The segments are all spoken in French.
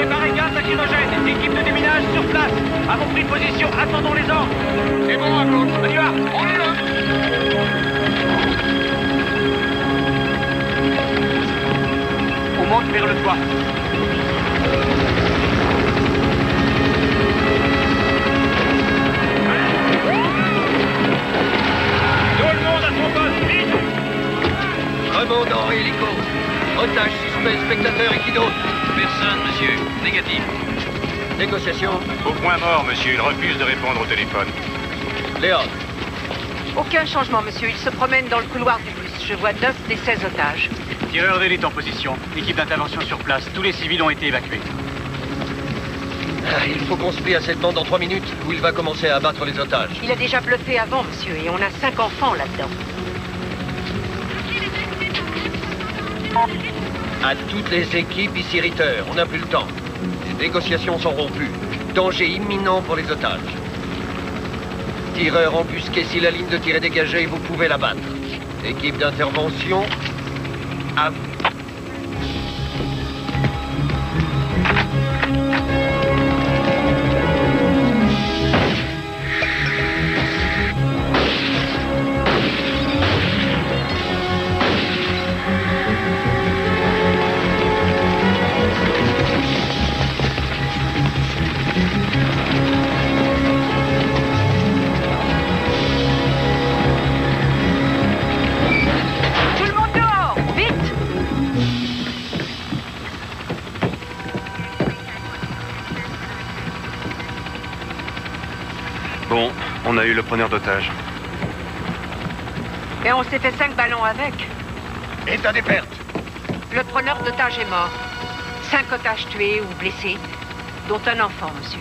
Préparez gaz lacrymogène. Équipe de déminage sur place. Avons pris position, attendons les ordres. C'est bon, à gauche. On y va. On est là. On monte vers le toit. Tout le monde à son poste, vite. Commandant hélico. Otage suspect, spectateur et qui d'autre? Personne, monsieur. Négatif. Négociation. Au point mort, monsieur. Il refuse de répondre au téléphone. Léon. Aucun changement, monsieur. Il se promène dans le couloir du bus. Je vois 9 des 16 otages. Tireur d'élite en position. Équipe d'intervention sur place. Tous les civils ont été évacués. Il faut qu'on se plie à cette bande dans 3 minutes où il va commencer à abattre les otages. Il a déjà bluffé avant, monsieur, et on a 5 enfants là-dedans. À toutes les équipes ici Ritter, on n'a plus le temps. Les négociations sont rompues. Danger imminent pour les otages. Tireur embusqué, si la ligne de tir est dégagée, vous pouvez la battre. Équipe d'intervention, à vous. Bon, on a eu le preneur d'otage. Et on s'est fait 5 ballons avec. État des pertes. Le preneur d'otages est mort. 5 otages tués ou blessés, dont un enfant, monsieur.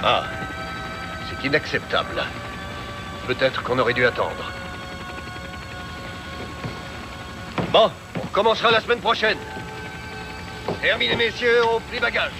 Ah, c'est inacceptable. Peut-être qu'on aurait dû attendre. Bon, on commencera la semaine prochaine. Terminez, messieurs, au pli bagage.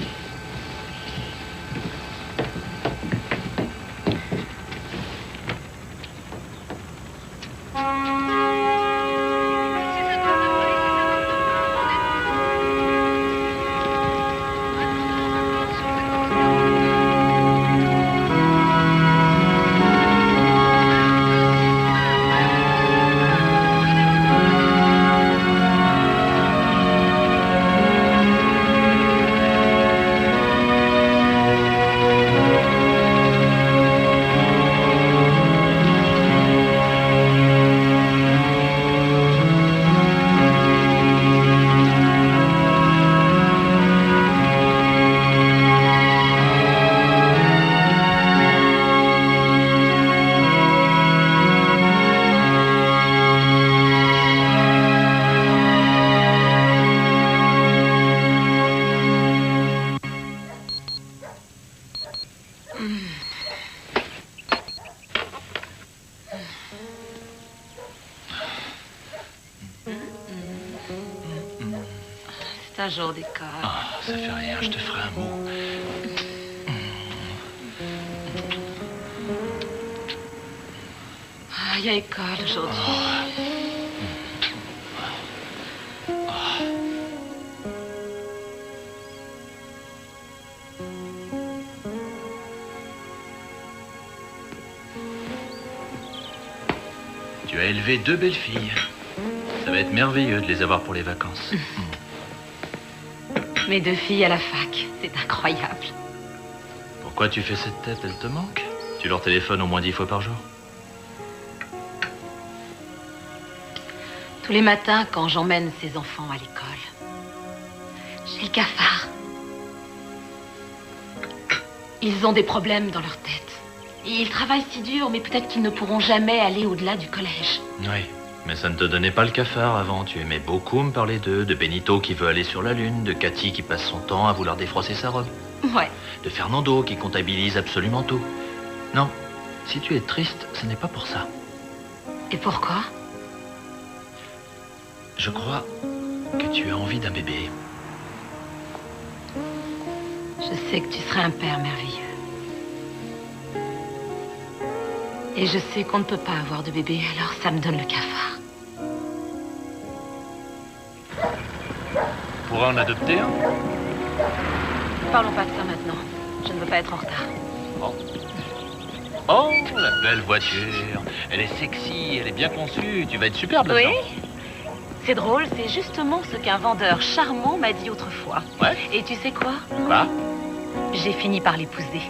C'est un jour d'école. Ah, ça fait rien, je te ferai un mot. Ah, il y a école aujourd'hui. Tu as élevé 2 belles filles. Ça va être merveilleux de les avoir pour les vacances. Mes 2 filles à la fac, c'est incroyable. Pourquoi tu fais cette tête? Elle te manque? Tu leur téléphones au moins 10 fois par jour? Tous les matins, quand j'emmène ces enfants à l'école, j'ai le cafard. Ils ont des problèmes dans leur tête. Et ils travaillent si dur, mais peut-être qu'ils ne pourront jamais aller au-delà du collège. Oui, mais ça ne te donnait pas le cafard avant. Tu aimais beaucoup me parler d'eux, de Benito qui veut aller sur la Lune, de Cathy qui passe son temps à vouloir défroisser sa robe. Ouais. De Fernando qui comptabilise absolument tout. Non, si tu es triste, ce n'est pas pour ça. Et pourquoi? Je crois que tu as envie d'un bébé. Je sais que tu serais un père merveilleux. Et je sais qu'on ne peut pas avoir de bébé, alors ça me donne le cafard. Pourra en adopter un? Parlons pas de ça maintenant. Je ne veux pas être en retard. Oh, la belle voiture. Elle est sexy, elle est bien conçue. Tu vas être superbe là-dedans. Oui. C'est drôle, c'est justement ce qu'un vendeur charmant m'a dit autrefois. Ouais. Et tu sais quoi? Quoi? J'ai fini par l'épouser.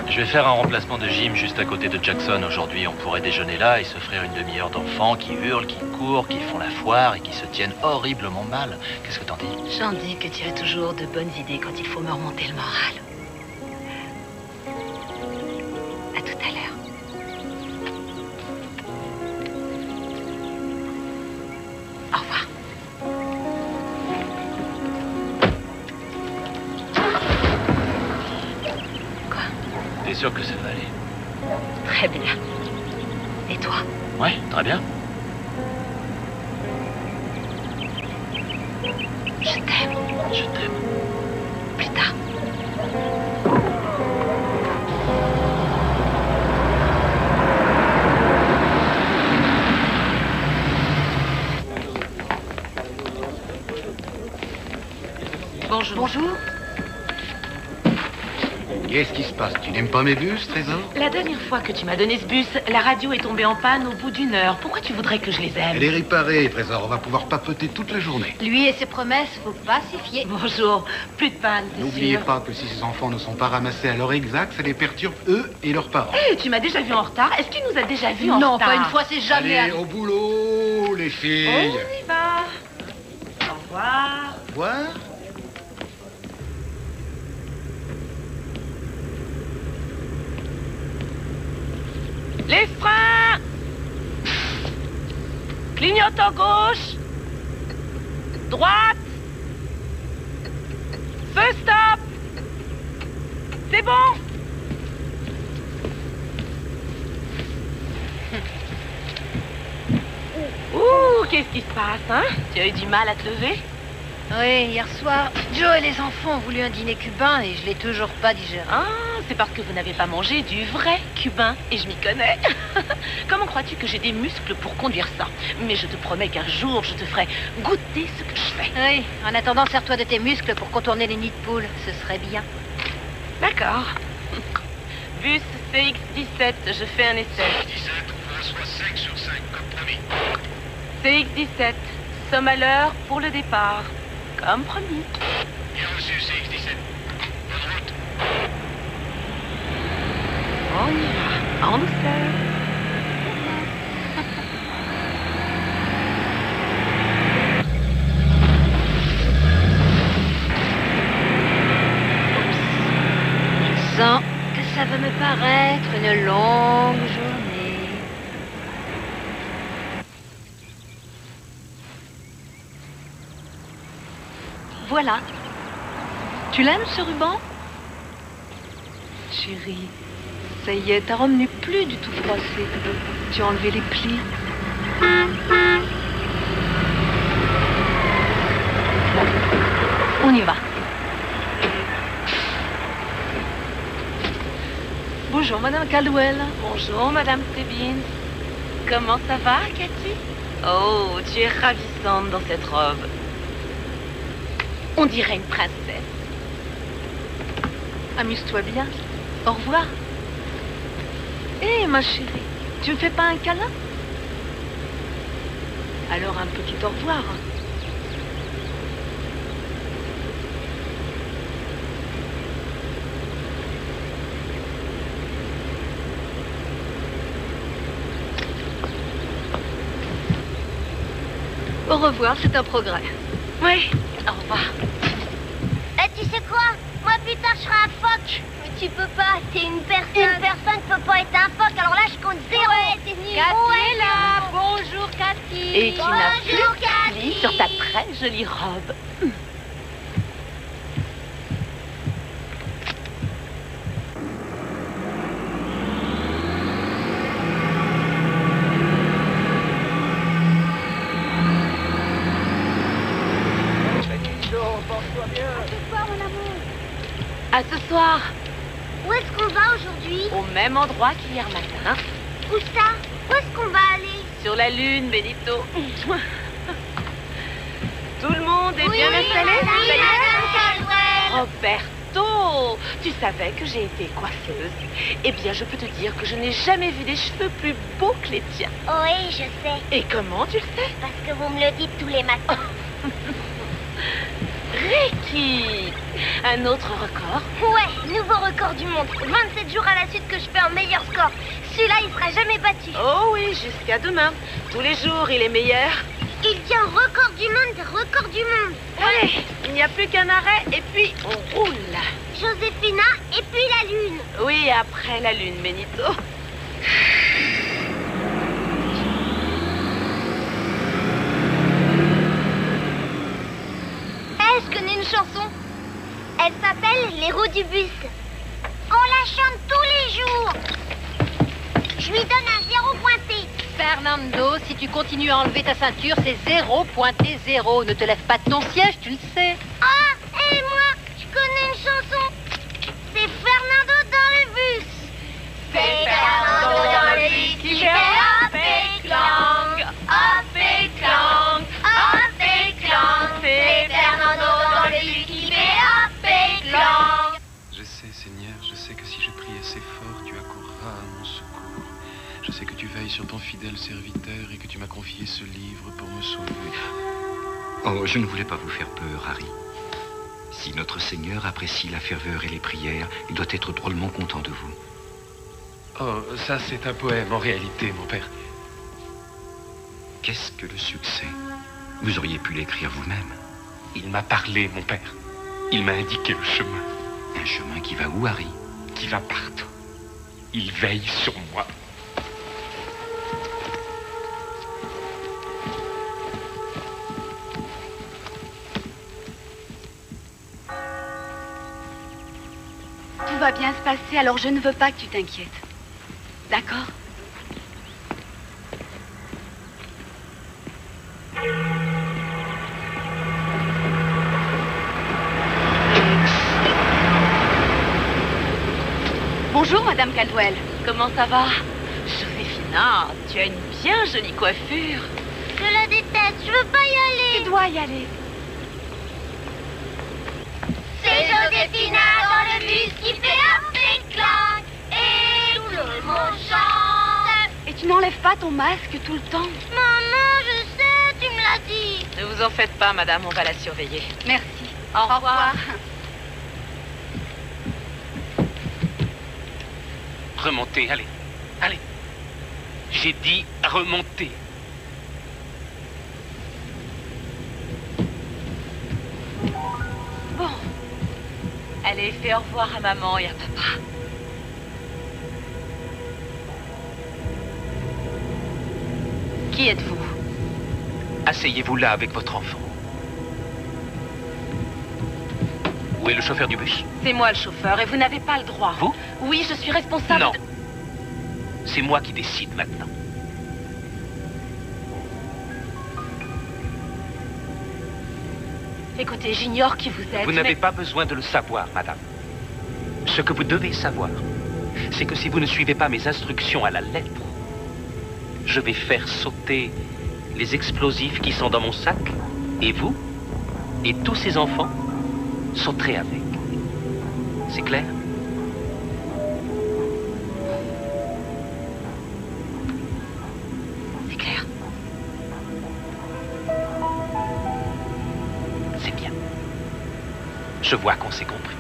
Je vais faire un remplacement de gym juste à côté de Jackson. Aujourd'hui, on pourrait déjeuner là et s'offrir une demi-heure d'enfants qui hurlent, qui courent, qui font la foire et qui se tiennent horriblement mal. Qu'est-ce que t'en dis? J'en dis que tu as toujours de bonnes idées quand il faut me remonter le moral. À tout à l'heure. Au revoir. Quoi? T'es sûr que ça va aller? Très bien. Et toi? Ouais, très bien. Je t'aime. Je t'aime. Plus tard. Bonjour. Bonjour. Qu'est-ce qui se passe? Tu n'aimes pas mes bus, Trésor? La dernière fois que tu m'as donné ce bus, la radio est tombée en panne au bout d'une heure. Pourquoi tu voudrais que je les aime? Elle est réparée, Trésor. On va pouvoir papoter toute la journée. Lui et ses promesses, faut pas s'y fier. Bonjour. Plus de panne, c'est sûr. N'oubliez pas que si ces enfants ne sont pas ramassés à l'heure exacte, ça les perturbe eux et leurs parents. Hé, tu m'as déjà vu en retard? Est-ce qu'il nous a déjà vu en Non, retard? pas une fois, c'est jamais Allez, arrivé. au boulot, les filles. On y va. Au revoir. Au revoir. Les freins! Clignotant gauche! Droite! Feu stop! C'est bon! Ouh, qu'est-ce qui se passe, hein? Tu as eu du mal à te lever? Oui, hier soir, Joe et les enfants ont voulu un dîner cubain et je l'ai toujours pas digéré. Ah, c'est parce que vous n'avez pas mangé du vrai cubain, et je m'y connais. Comment crois-tu que j'ai des muscles pour conduire ça? Mais je te promets qu'un jour, je te ferai goûter ce que je fais. Oui, en attendant, sers-toi de tes muscles pour contourner les nids de poules, ce serait bien. D'accord. Bus CX-17, je fais un essai. CX-17, somme à l'heure pour le départ. Comme promis. Bien reçu, CX-17. Bonne route. On y va, en douceur. Je sens que ça va me paraître une longue journée. Voilà. Tu l'aimes, ce ruban? Chérie, ça y est, ta robe n'est plus du tout froissée. Tu as enlevé les plis. On y va. Bonjour, Madame Caldwell. Bonjour, Madame Stebbins. Comment ça va, Cathy? Oh, tu es ravissante dans cette robe. On dirait une princesse. Amuse-toi bien. Au revoir. Hé, ma chérie, tu me fais pas un câlin? Alors un petit au revoir. Au revoir, c'est un progrès. Oui, au revoir. Eh, tu sais quoi? Moi, plus tard, je serai un phoque. Mais tu peux pas, t'es une personne. Une personne peut pas être un phoque, alors là, je compte zéro. Ouais, c'est nul. Cathy est là. Bonjour, Cathy. Et tu n'as plus Bonjour, de plis Cathy. sur ta très jolie robe. À ce soir, Où est-ce qu'on va aujourd'hui? au même endroit qu'hier matin, Où ça? Où est-ce qu'on va aller? sur la lune, Benito. Tout le monde est bien installé? Ça y est? Roberto, tu savais que j'ai été coiffeuse. Eh bien, je peux te dire que je n'ai jamais vu des cheveux plus beaux que les tiens. Oui, je sais. Et comment tu le sais? Parce que vous me le dites tous les matins. Ricky, un autre record? Ouais, nouveau record du monde. 27 jours à la suite que je fais un meilleur score. Celui-là, il sera jamais battu. Oh oui, jusqu'à demain. Tous les jours, il est meilleur. Il dit un record du monde, des records du monde. Allez, il n'y a plus qu'un arrêt et puis on roule. Joséphina et puis la lune. Oui, après la lune, Benito. Je connais une chanson. Elle s'appelle Les roues du bus. On la chante tous les jours. Je lui donne un 0 pointé. Fernando, si tu continues à enlever ta ceinture, c'est 0 pointé 0. Ne te lève pas de ton siège, tu le sais. Ah, et moi, je connais une chanson. C'est Fernando dans le bus. C'est Fernando dans le bus qui fait hop et clang, hop et clang, hop et clang. C'est Fernando dans le bus qui fait hop et clang. Je sais, Seigneur, je sais que si je prie assez fort, tu accourras à mon secours. Je sais que tu veilles sur ton fidèle serviteur et que tu m'as confié ce livre pour me sauver. Oh, je ne voulais pas vous faire peur, Harry. Si notre Seigneur apprécie la ferveur et les prières, il doit être drôlement content de vous. Oh, ça c'est un poème en réalité, mon père. Qu'est-ce que le succès? Vous auriez pu l'écrire vous-même. Il m'a parlé, mon père. Il m'a indiqué le chemin. Un chemin qui va où, Harry? Qui va partout. Il veille sur moi. Tout va bien se passer, alors je ne veux pas que tu t'inquiètes. D'accord? Bonjour, Madame Caldwell. Comment ça va? Joséphina, tu as une bien jolie coiffure. Je la déteste, je veux pas y aller. Tu dois y aller. C'est Joséphina dans le bus qui fait hop et clang. Et tout le monde chante. Et tu n'enlèves pas ton masque tout le temps? Maman, je sais, tu me l'as dit. Ne vous en faites pas, madame, on va la surveiller. Merci. Au revoir. Remontez, allez. Allez. J'ai dit remontez. Bon. Allez, fais au revoir à maman et à papa. Qui êtes-vous? Asseyez-vous là avec votre enfant. Où est le chauffeur du bus? C'est moi le chauffeur et vous n'avez pas le droit. Vous? Oui, je suis responsable. Non. C'est moi qui décide maintenant. Écoutez, j'ignore qui vous êtes. Vous n'avez pas besoin de le savoir, madame. Ce que vous devez savoir, c'est que si vous ne suivez pas mes instructions à la lettre, je vais faire sauter les explosifs qui sont dans mon sac, et vous, et tous ces enfants, sauterez avec. C'est clair? C'est clair. C'est bien. Je vois qu'on s'est compris.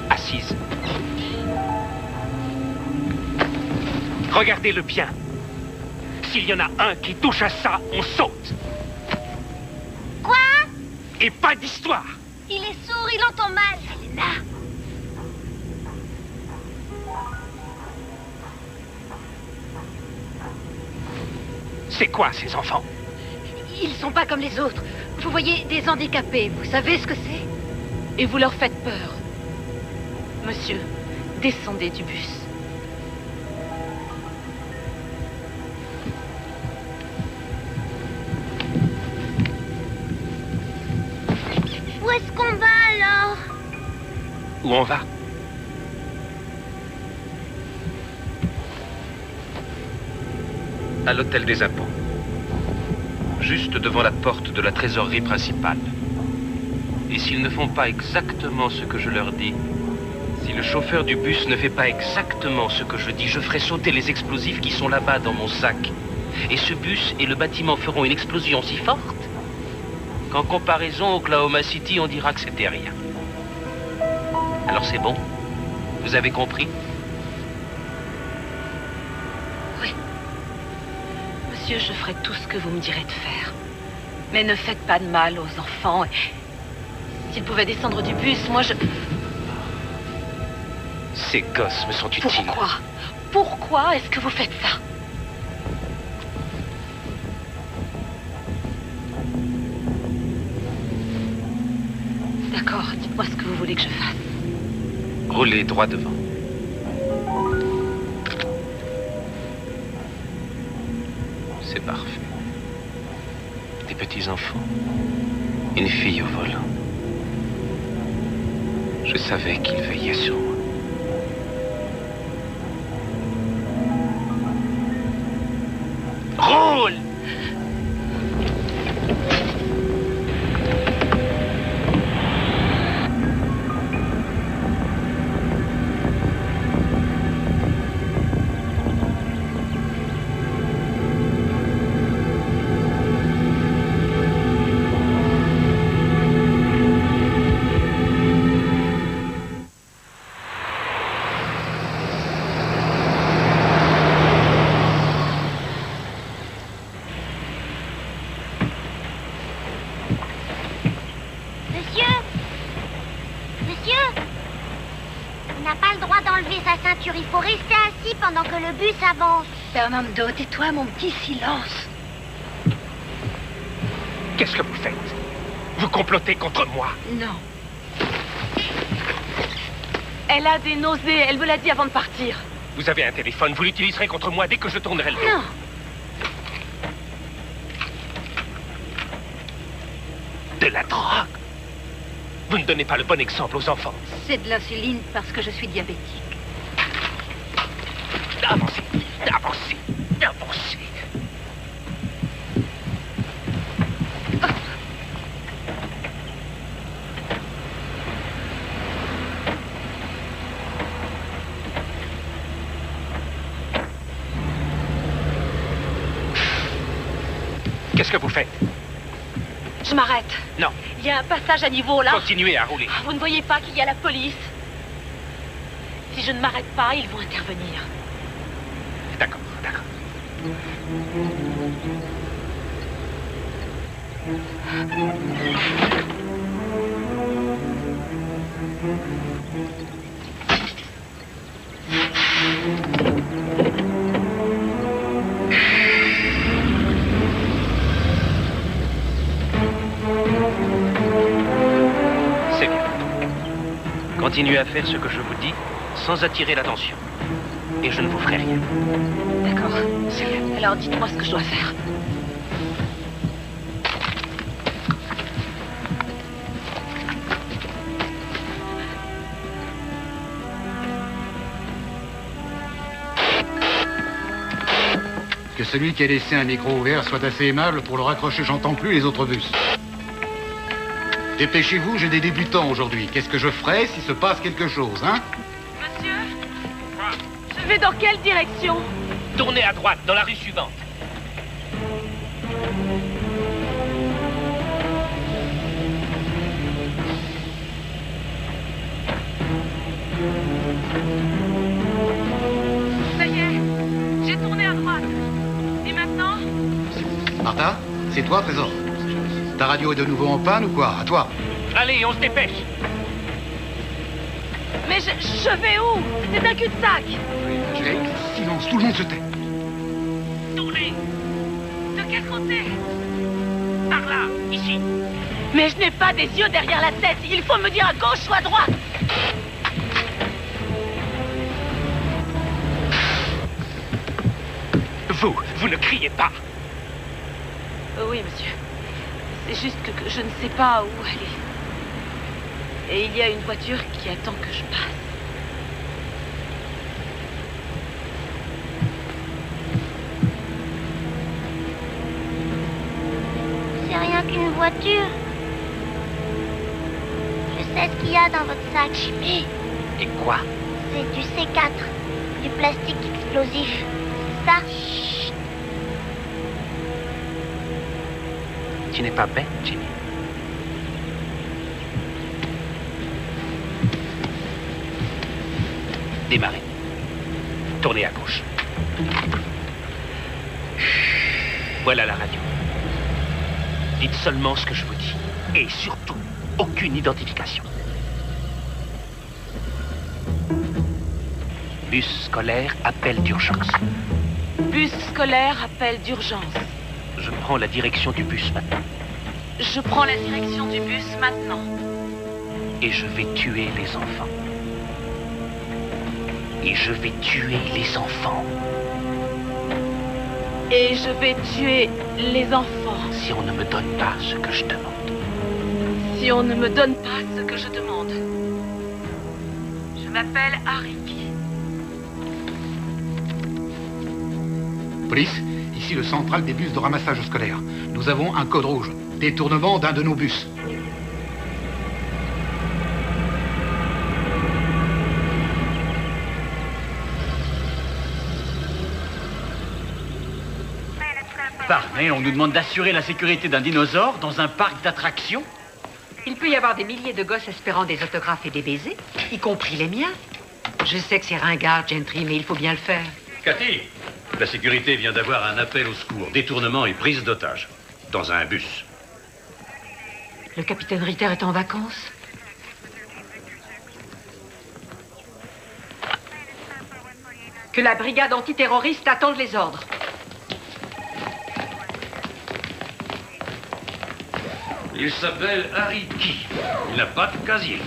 Assise. Regardez-le bien. S'il y en a un qui touche à ça, on saute. Quoi? Et pas d'histoire. Il est sourd, il entend mal. Selena. C'est quoi, ces enfants? Ils sont pas comme les autres. Vous voyez, des handicapés, vous savez ce que c'est? Et vous leur faites peur. Monsieur, descendez du bus. Où est-ce qu'on va alors? Où on va? à l'hôtel des impôts. Juste devant la porte de la trésorerie principale. Et s'ils ne font pas exactement ce que je leur dis, si le chauffeur du bus ne fait pas exactement ce que je dis, je ferai sauter les explosifs qui sont là-bas dans mon sac. Et ce bus et le bâtiment feront une explosion si forte qu'en comparaison au Oklahoma City, on dira que c'était rien. Alors c'est bon? Vous avez compris? Oui. Monsieur, je ferai tout ce que vous me direz de faire. Mais ne faites pas de mal aux enfants. S'ils pouvaient descendre du bus, moi je... Ces gosses me sont utiles. Pourquoi? Pourquoi est-ce que vous faites ça? D'accord, dites-moi ce que vous voulez que je fasse. Roulez droit devant. C'est parfait. Des petits enfants. Une fille au volant. Je savais qu'il veillait sur moi. Roule! Il faut rester assis pendant que le bus avance. Fernando, tais-toi, mon petit, silence. Qu'est-ce que vous faites? Vous complotez contre moi? Non. Elle a des nausées, elle me l'a dit avant de partir. Vous avez un téléphone, vous l'utiliserez contre moi dès que je tournerai le dos. Non. De la drogue? Vous ne donnez pas le bon exemple aux enfants. C'est de l'insuline parce que je suis diabétique. Avancez, avancez, avancez. Qu'est-ce que vous faites? Je m'arrête. Non. Il y a un passage à niveau là. Continuez à rouler. Vous ne voyez pas qu'il y a la police? Si je ne m'arrête pas, ils vont intervenir. D'accord, d'accord. C'est bien. Continuez à faire ce que je vous dis sans attirer l'attention. Et je ne vous ferai rien. D'accord. C'est bien. Alors dites-moi ce que je dois faire. Que celui qui a laissé un micro ouvert soit assez aimable pour le raccrocher, j'entends plus les autres bus. Dépêchez-vous, j'ai des débutants aujourd'hui. Qu'est-ce que je ferai s'il se passe quelque chose, hein? Monsieur? Je vais dans quelle direction? Tournez à droite, dans la rue suivante. Ça y est, j'ai tourné à droite. Et maintenant? Martha, c'est toi, Trésor? Ta radio est de nouveau en panne ou quoi? À toi. Allez, on se dépêche. Mais je vais où? C'est un cul-de-sac. Silence, tout le monde se tait. Tournez. De quel côté? Par là, ici. Mais je n'ai pas des yeux derrière la tête. Il faut me dire à gauche ou à droite. Vous ne criez pas. Oui, monsieur. C'est juste que je ne sais pas où aller. Et il y a une voiture qui attend que je passe. rien qu'une voiture. Je sais ce qu'il y a dans votre sac. Jimmy. Et quoi? C'est du C4, du plastique explosif. C'est ça? Chut. Tu n'es pas bête, Jimmy. Démarrez. Tournez à gauche. Voilà la radio. Dites seulement ce que je vous dis. Et surtout, aucune identification. Bus scolaire, appel d'urgence. Bus scolaire, appel d'urgence. Je prends la direction du bus maintenant. Je prends la direction du bus maintenant. Et je vais tuer les enfants. Et je vais tuer les enfants. Et je vais tuer les enfants. Si on ne me donne pas ce que je demande. Si on ne me donne pas ce que je demande. Je m'appelle Ariki. Police, ici le central des bus de ramassage scolaire. Nous avons un code rouge. Détournement d'un de nos bus. Pardon, on nous demande d'assurer la sécurité d'un dinosaure dans un parc d'attractions? Il peut y avoir des milliers de gosses espérant des autographes et des baisers, y compris les miens. Je sais que c'est ringard, Gentry, mais il faut bien le faire. Cathy, la sécurité vient d'avoir un appel au secours. Détournement et prise d'otage. Dans un bus. Le capitaine Ritter est en vacances? Que la brigade antiterroriste attende les ordres. Il s'appelle Ariki. Il n'a pas de casier.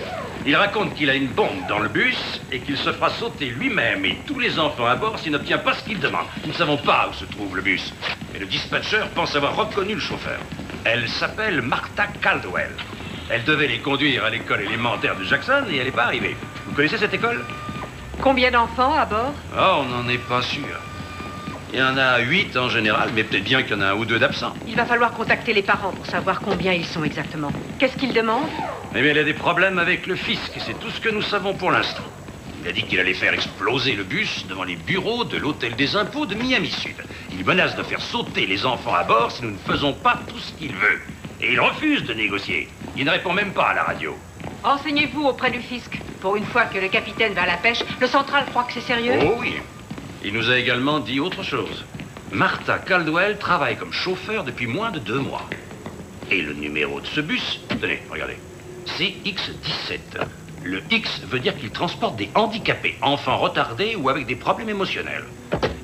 Il raconte qu'il a une bombe dans le bus et qu'il se fera sauter lui-même et tous les enfants à bord s'il n'obtient pas ce qu'il demande. Nous ne savons pas où se trouve le bus. Mais le dispatcher pense avoir reconnu le chauffeur. Elle s'appelle Martha Caldwell. Elle devait les conduire à l'école élémentaire de Jackson et elle n'est pas arrivée. Vous connaissez cette école? Combien d'enfants à bord? Oh, on n'en est pas sûr. Il y en a 8 en général, mais peut-être bien qu'il y en a un ou deux d'absents. Il va falloir contacter les parents pour savoir combien ils sont exactement. Qu'est-ce qu'ils demandent? Eh bien, il a des problèmes avec le fisc, et c'est tout ce que nous savons pour l'instant. Il a dit qu'il allait faire exploser le bus devant les bureaux de l'hôtel des impôts de Miami Sud. Il menace de faire sauter les enfants à bord si nous ne faisons pas tout ce qu'il veut. Et il refuse de négocier. Il ne répond même pas à la radio. Renseignez-vous auprès du fisc. Pour une fois que le capitaine va à la pêche, le central croit que c'est sérieux? Oh oui. Il nous a également dit autre chose. Martha Caldwell travaille comme chauffeur depuis moins de 2 mois. Et le numéro de ce bus, tenez, regardez, c'est X17. Le X veut dire qu'il transporte des handicapés, enfants retardés ou avec des problèmes émotionnels.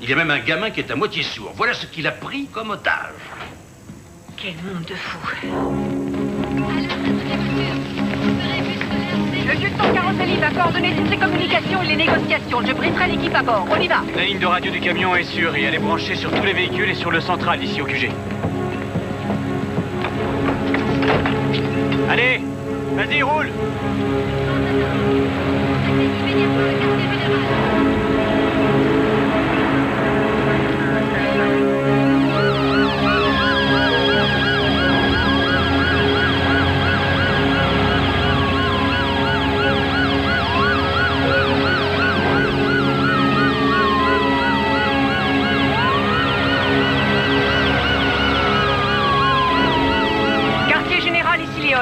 Il y a même un gamin qui est à moitié sourd. Voilà ce qu'il a pris comme otage. Quel monde de fous. Le lieutenant Caroselli va coordonner toutes les communications et les négociations. Je briserai l'équipe à bord. On y va. La ligne de radio du camion est sûre et elle est branchée sur tous les véhicules et sur le central ici au QG. Allez, vas-y, roule.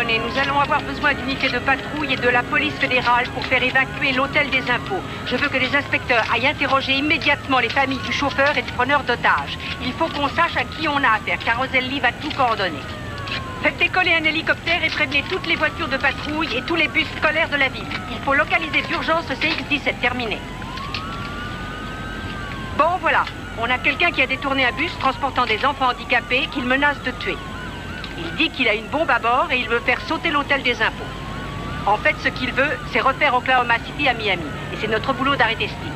Et nous allons avoir besoin d'unités de patrouille et de la police fédérale pour faire évacuer l'hôtel des impôts. Je veux que les inspecteurs aillent interroger immédiatement les familles du chauffeur et du preneur d'otages. Il faut qu'on sache à qui on a affaire. Caroselli va tout coordonner. Faites décoller un hélicoptère et prévenez toutes les voitures de patrouille et tous les bus scolaires de la ville. Il faut localiser d'urgence le CX-17. Terminé. Bon, voilà. On a quelqu'un qui a détourné un bus transportant des enfants handicapés qu'il menace de tuer. Il dit qu'il a une bombe à bord et il veut faire sauter l'hôtel des impôts. En fait, ce qu'il veut, c'est refaire Oklahoma City à Miami. Et c'est notre boulot d'arrêter ce type.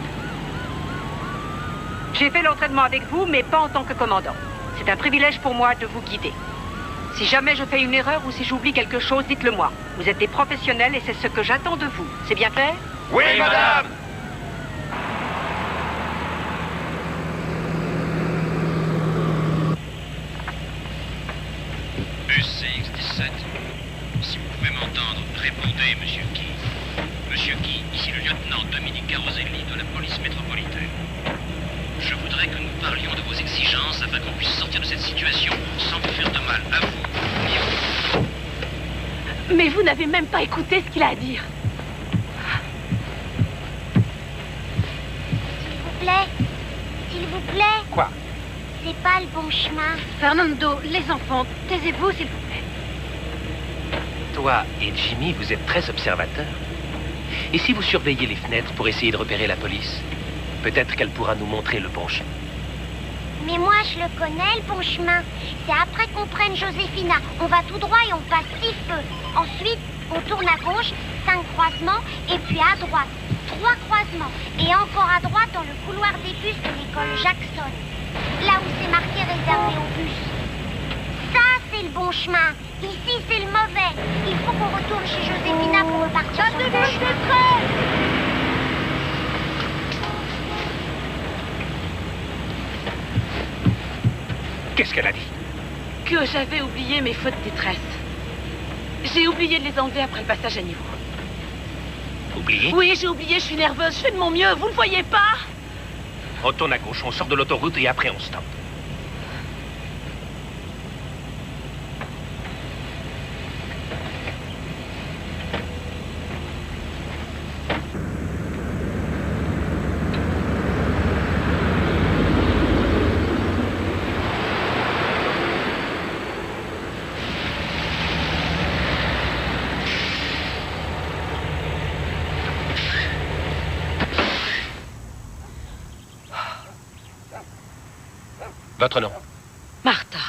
J'ai fait l'entraînement avec vous, mais pas en tant que commandant. C'est un privilège pour moi de vous guider. Si jamais je fais une erreur ou si j'oublie quelque chose, dites-le moi. Vous êtes des professionnels et c'est ce que j'attends de vous. C'est bien clair? Oui, madame! Bus 7. Si vous pouvez m'entendre, répondez, Monsieur Key. Monsieur Key, ici le lieutenant Dominique Caroselli de la police métropolitaine. Je voudrais que nous parlions de vos exigences afin qu'on puisse sortir de cette situation sans vous faire de mal à vous ni à vous. Mais vous n'avez même pas écouté ce qu'il a à dire. S'il vous plaît. Quoi? C'est pas le bon chemin. Fernando, les enfants, taisez-vous, s'il vous plaît. Toi et Jimmy, vous êtes très observateurs. Et si vous surveillez les fenêtres pour essayer de repérer la police, peut-être qu'elle pourra nous montrer le bon chemin. Mais moi, je le connais, le bon chemin. C'est après qu'on prenne Josefina. On va tout droit et on passe 6 feux. Ensuite, on tourne à gauche, 5 croisements, et puis à droite, 3 croisements. Et encore à droite dans le couloir des bus de l'école Jackson. Là où c'est marqué réservé aux bus. Ça, c'est le bon chemin. Ici, c'est le mauvais. Il faut qu'on retourne chez Josefina pour repartir sur le bon chemin. Qu'est-ce qu'elle a dit? Que j'avais oublié mes fautes de détresse. J'ai oublié de les enlever après le passage à niveau. Oublié? Oui, j'ai oublié, je suis nerveuse, je fais de mon mieux, vous le voyez pas? On tourne à gauche, on sort de l'autoroute et après on stoppe. Votre nom? Martha.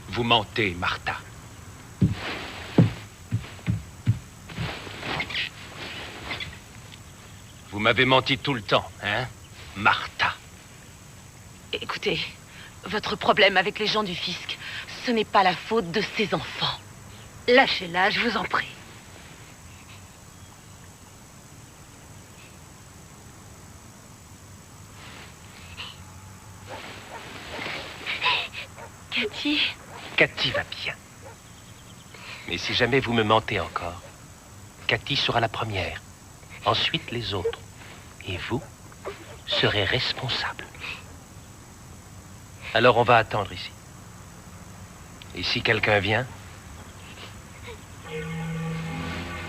Vous mentez, Martha. Vous m'avez menti tout le temps, hein, Martha? Écoutez, votre problème avec les gens du fisc, ce n'est pas la faute de ces enfants. Lâchez-la, je vous en prie. Cathy? Cathy va bien. Mais si jamais vous me mentez encore, Cathy sera la première, ensuite les autres. Et vous serez responsable. Alors on va attendre ici. Et si quelqu'un vient,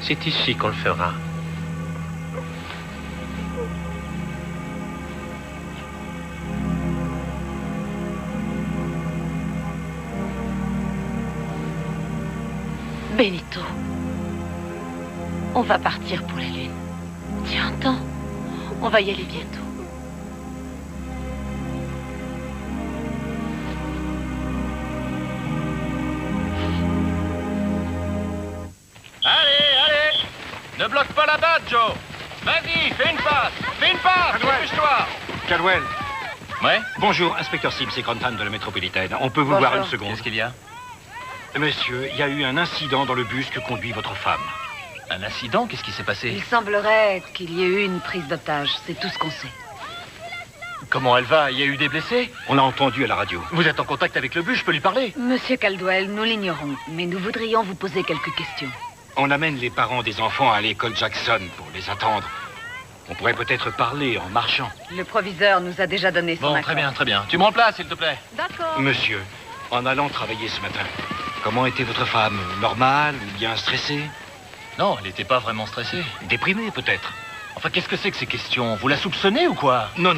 c'est ici qu'on le fera. Benito, on va partir pour la Lune. Tu entends? On va y aller bientôt. Allez, ne bloque pas la batte, Joe. Vas-y, fais une passe, dépêche-toi. Caldwell. Ouais? Bonjour, inspecteur Sims et Grantham de la métropolitaine. On peut vous voir une seconde? Qu'est-ce qu'il y a? Monsieur, il y a eu un incident dans le bus que conduit votre femme. Un incident? Qu'est-ce qui s'est passé? Il semblerait qu'il y ait eu une prise d'otage. C'est tout ce qu'on sait. Comment elle va? Il y a eu des blessés? On l'a entendu à la radio. Vous êtes en contact avec le bus, je peux lui parler? Monsieur Caldwell, nous l'ignorons, mais nous voudrions vous poser quelques questions. On amène les parents des enfants à l'école Jackson pour les attendre. On pourrait peut-être parler en marchant. Le proviseur nous a déjà donné son accord. Très bien. Tu me remplaces, s'il te plaît. D'accord. Monsieur, en allant travailler ce matin, comment était votre femme? Normale ou bien stressée? Non, elle n'était pas vraiment stressée. Déprimée, peut-être. Enfin, qu'est-ce que c'est que ces questions? Vous la soupçonnez ou quoi? Non,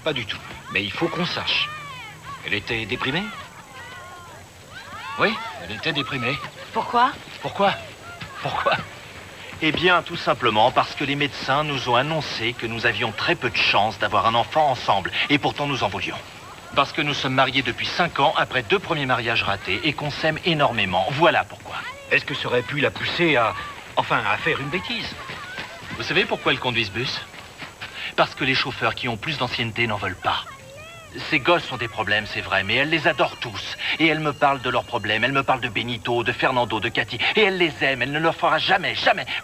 pas du tout. Mais il faut qu'on sache. Elle était déprimée? Oui, elle était déprimée. Pourquoi? Pourquoi? Eh bien, tout simplement parce que les médecins nous ont annoncé que nous avions très peu de chances d'avoir un enfant ensemble. Et pourtant, nous en voulions. Parce que nous sommes mariés depuis 5 ans, après 2 premiers mariages ratés, et qu'on s'aime énormément. Voilà pourquoi. Est-ce que ça aurait pu la pousser à faire une bêtise? Vous savez pourquoi elle conduit ce bus? Parce que les chauffeurs qui ont plus d'ancienneté n'en veulent pas. Ces gosses ont des problèmes, c'est vrai, mais elle les adore tous. Et elle me parle de leurs problèmes, elle me parle de Benito, de Fernando, de Cathy. Et elle les aime, elle ne leur fera jamais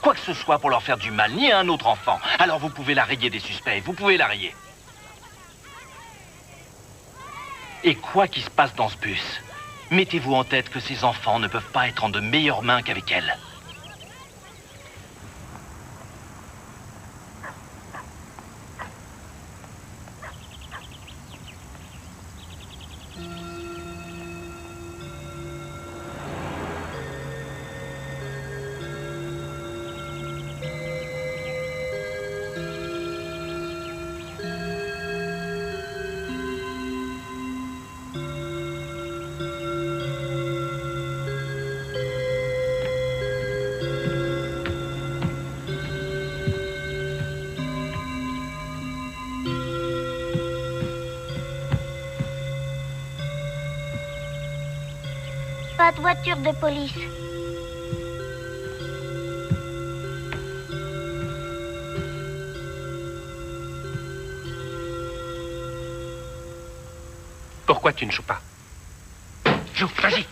quoi que ce soit pour leur faire du mal, ni à un autre enfant. Alors vous pouvez la rayer des suspects, vous pouvez la rayer. Et quoi qu'il se passe dans ce bus, Mettez-vous en tête que ces enfants ne peuvent pas être en de meilleures mains qu'avec elle. Pas de voiture de police. Pourquoi tu ne joues pas? Joue, vas-y.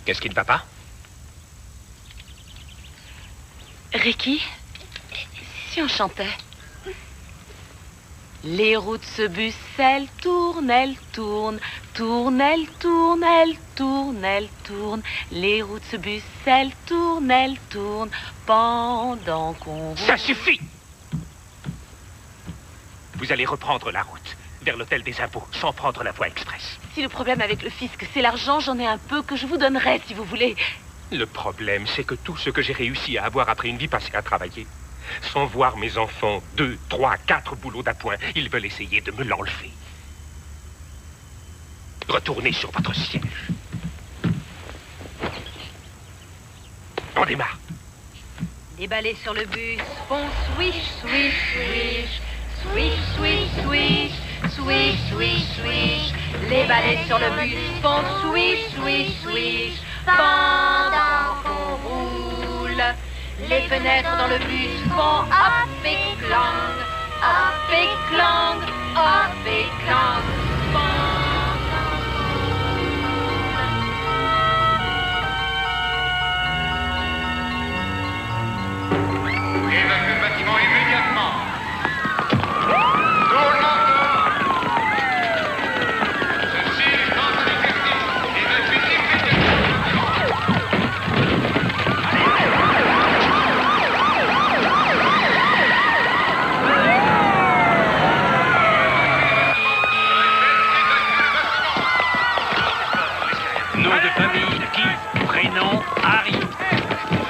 Qu'est-ce qui ne va pas? Ricky, si on chantait. Les roues de ce bus, elles tournent, elles tournent, tournent, elles tournent, elles tournent, elles tournent. Les roues de ce bus, elles tournent, pendant qu'on roule. Ça suffit! Vous allez reprendre la route, vers l'hôtel des impôts, sans prendre la voie express. Si le problème avec le fisc, c'est l'argent, j'en ai un peu que je vous donnerai, si vous voulez. Le problème, c'est que tout ce que j'ai réussi à avoir après une vie passée à travailler, sans voir mes enfants 2, 3, 4 boulots d'appoint, ils veulent essayer de me l'enlever. Retournez sur votre siège. On démarre. Les balais sur le bus font swish, swish, swish. Swish, swish, swish. Swish, swish, swish. Les balais sur le bus font swish, swish, swish. Pendant qu'on roule. Les fenêtres dans le bus font hop et clang, hop et clang, hop et clang. Évacuez le bâtiment immédiatement. Ceci est dans un exercice. Évacuez Nom de famille, Keith. Prénom, Harry.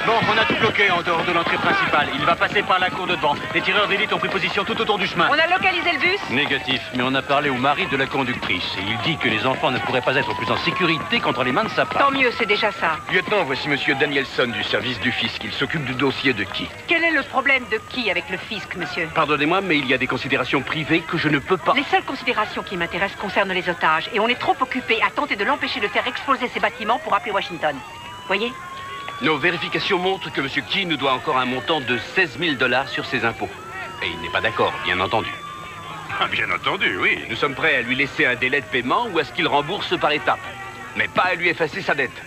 Bon, on a tout bloqué en dehors de l'entrée principale. Il va passer par la cour de devant. Les tireurs d'élite ont pris position tout autour du chemin. On a localisé le bus? Négatif, mais on a parlé au mari de la conductrice. Et il dit que les enfants ne pourraient pas être plus en sécurité qu'entre les mains de sa femme. Tant mieux, c'est déjà ça. Lieutenant, voici monsieur Danielson du service du fisc. Il s'occupe du dossier de qui? Quel est le problème de qui avec le fisc, monsieur? Pardonnez-moi, mais il y a des considérations privées que je ne peux pas... Les seules considérations qui m'intéressent concernent les otages. Et on est trop occupé à tenter de l'empêcher de faire exploser ces bâtiments pour appeler Washington. Voyez? Nos vérifications montrent que M. Key nous doit encore un montant de 16 000 $ sur ses impôts. Et il n'est pas d'accord, bien entendu. Ah, bien entendu, oui. Nous sommes prêts à lui laisser un délai de paiement ou à ce qu'il rembourse par étapes. Mais pas à lui effacer sa dette.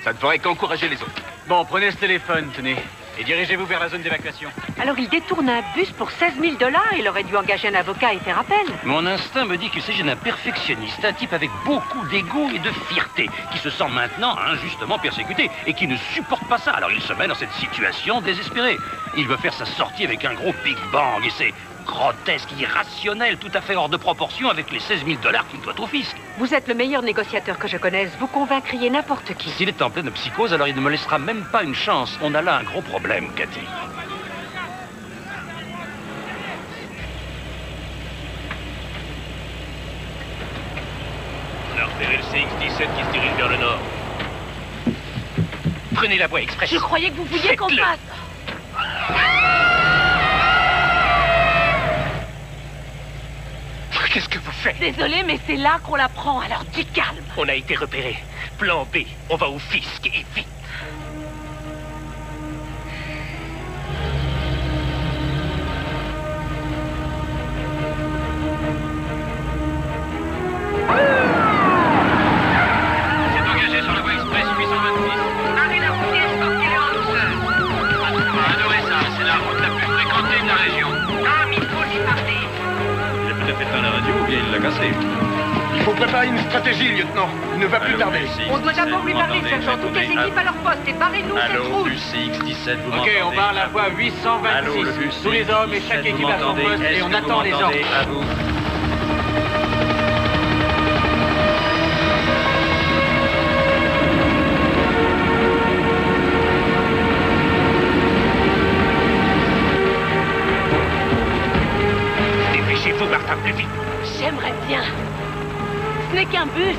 Ça ne ferait qu'encourager les autres. Bon, prenez ce téléphone, tenez. Et dirigez-vous vers la zone d'évacuation. Alors il détourne un bus pour 16 000 $. Il aurait dû engager un avocat et faire appel. Mon instinct me dit qu'il s'agit d'un perfectionniste, un type avec beaucoup d'ego et de fierté, qui se sent maintenant injustement persécuté et qui ne supporte pas ça. Alors il se met dans cette situation désespérée. Il veut faire sa sortie avec un gros Big Bang et c'est grotesque, irrationnel, tout à fait hors de proportion avec les 16 000 $ qu'il doit au fisc. Vous êtes le meilleur négociateur que je connaisse. Vous convaincriez n'importe qui. S'il est en pleine psychose, alors il ne me laissera même pas une chance. On a là un gros problème, Cathy. On a repéré le CX-17 qui se dirige vers le nord. Prenez la voie express. Je croyais que vous vouliez qu'on passe. Qu'est-ce que vous faites? Désolée, mais c'est là qu'on la prend, alors du calme. On a été repéré. Plan B, on va au fisc et vite. C'est engagé sur la voie express 826. Marie la routier, sortez-les en douceur. On va adorer ça, c'est la route la plus fréquentée de la région. Ah, mais il faut y parler. J'ai peut-être fait un éteint la radio ou bien il l'a cassée. Il faut préparer une stratégie, lieutenant. Il ne va plus tarder. On doit d'abord lui parler, sergent. Toutes les équipes à leur poste et barrez-nous cette Allô, route. bus CX-17, vous Ok, m'entendez? on part à la voie 826. Allô, le bus Tous les hommes et chaque CX-17, équipe à son vous poste m'entendez? et Est-ce on que attend vous les ordres. m'entendez? À vous. Dépêchez-vous, Martha, plus vite. J'aimerais bien. Ce n'est qu'un bus.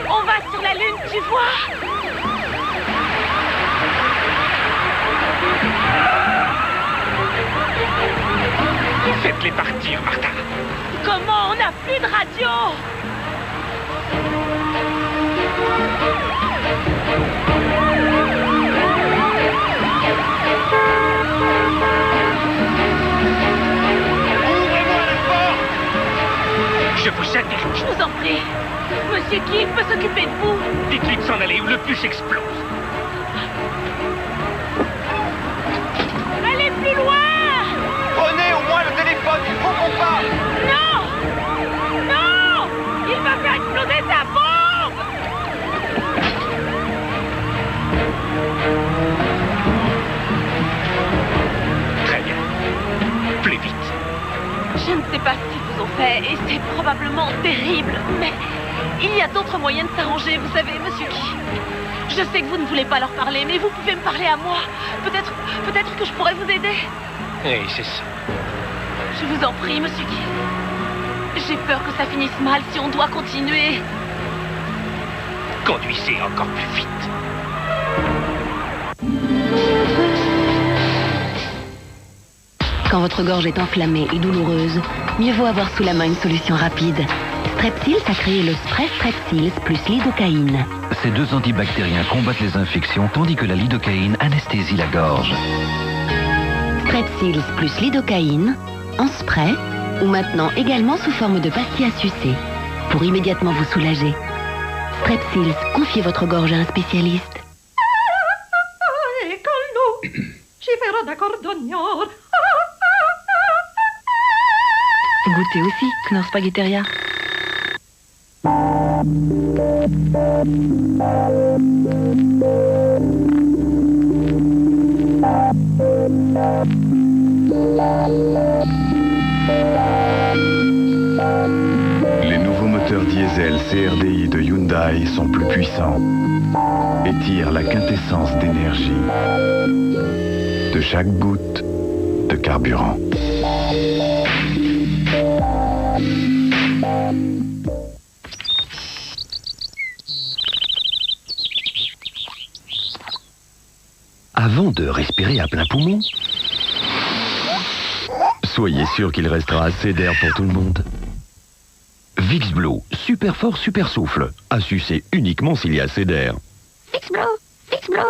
On va sur la Lune, tu vois? Faites-les partir, Martha. Comment? On n'a plus de radio. Je vous aide. Je vous en prie. Monsieur Kill peut s'occuper de vous. Dites-lui de s'en aller ou le bus explose. Allez plus loin. Prenez au moins le téléphone, il faut qu'on parle. Non. Non. Il va faire exploser sa bombe. Très bien. Plus vite. Je ne sais pas ce qu'ils vous ont fait et c'est probablement terrible, mais il y a d'autres moyens de s'arranger, vous savez, monsieur Key. Je sais que vous ne voulez pas leur parler, mais vous pouvez me parler à moi. Peut-être que je pourrais vous aider. Oui, c'est ça. Je vous en prie, monsieur Key. J'ai peur que ça finisse mal si on doit continuer. Conduisez encore plus vite. Quand votre gorge est enflammée et douloureuse, mieux vaut avoir sous la main une solution rapide. Strepsils a créé le spray Strepsils plus lidocaïne. Ces deux antibactériens combattent les infections tandis que la lidocaïne anesthésie la gorge. Strepsils plus lidocaïne, en spray, ou maintenant également sous forme de pastilles à sucer, pour immédiatement vous soulager. Strepsils, confiez votre gorge à un spécialiste. Goûtez aussi, Knorr Spaghetteria. Les nouveaux moteurs diesel CRDI de Hyundai sont plus puissants et tirent la quintessence d'énergie de chaque goutte de carburant. Avant de respirer à plein poumon, soyez sûr qu'il restera assez d'air pour tout le monde. Vicks Blue, super fort, super souffle. À sucer uniquement s'il y a assez d'air. Vicks Blue, Vicks Blue.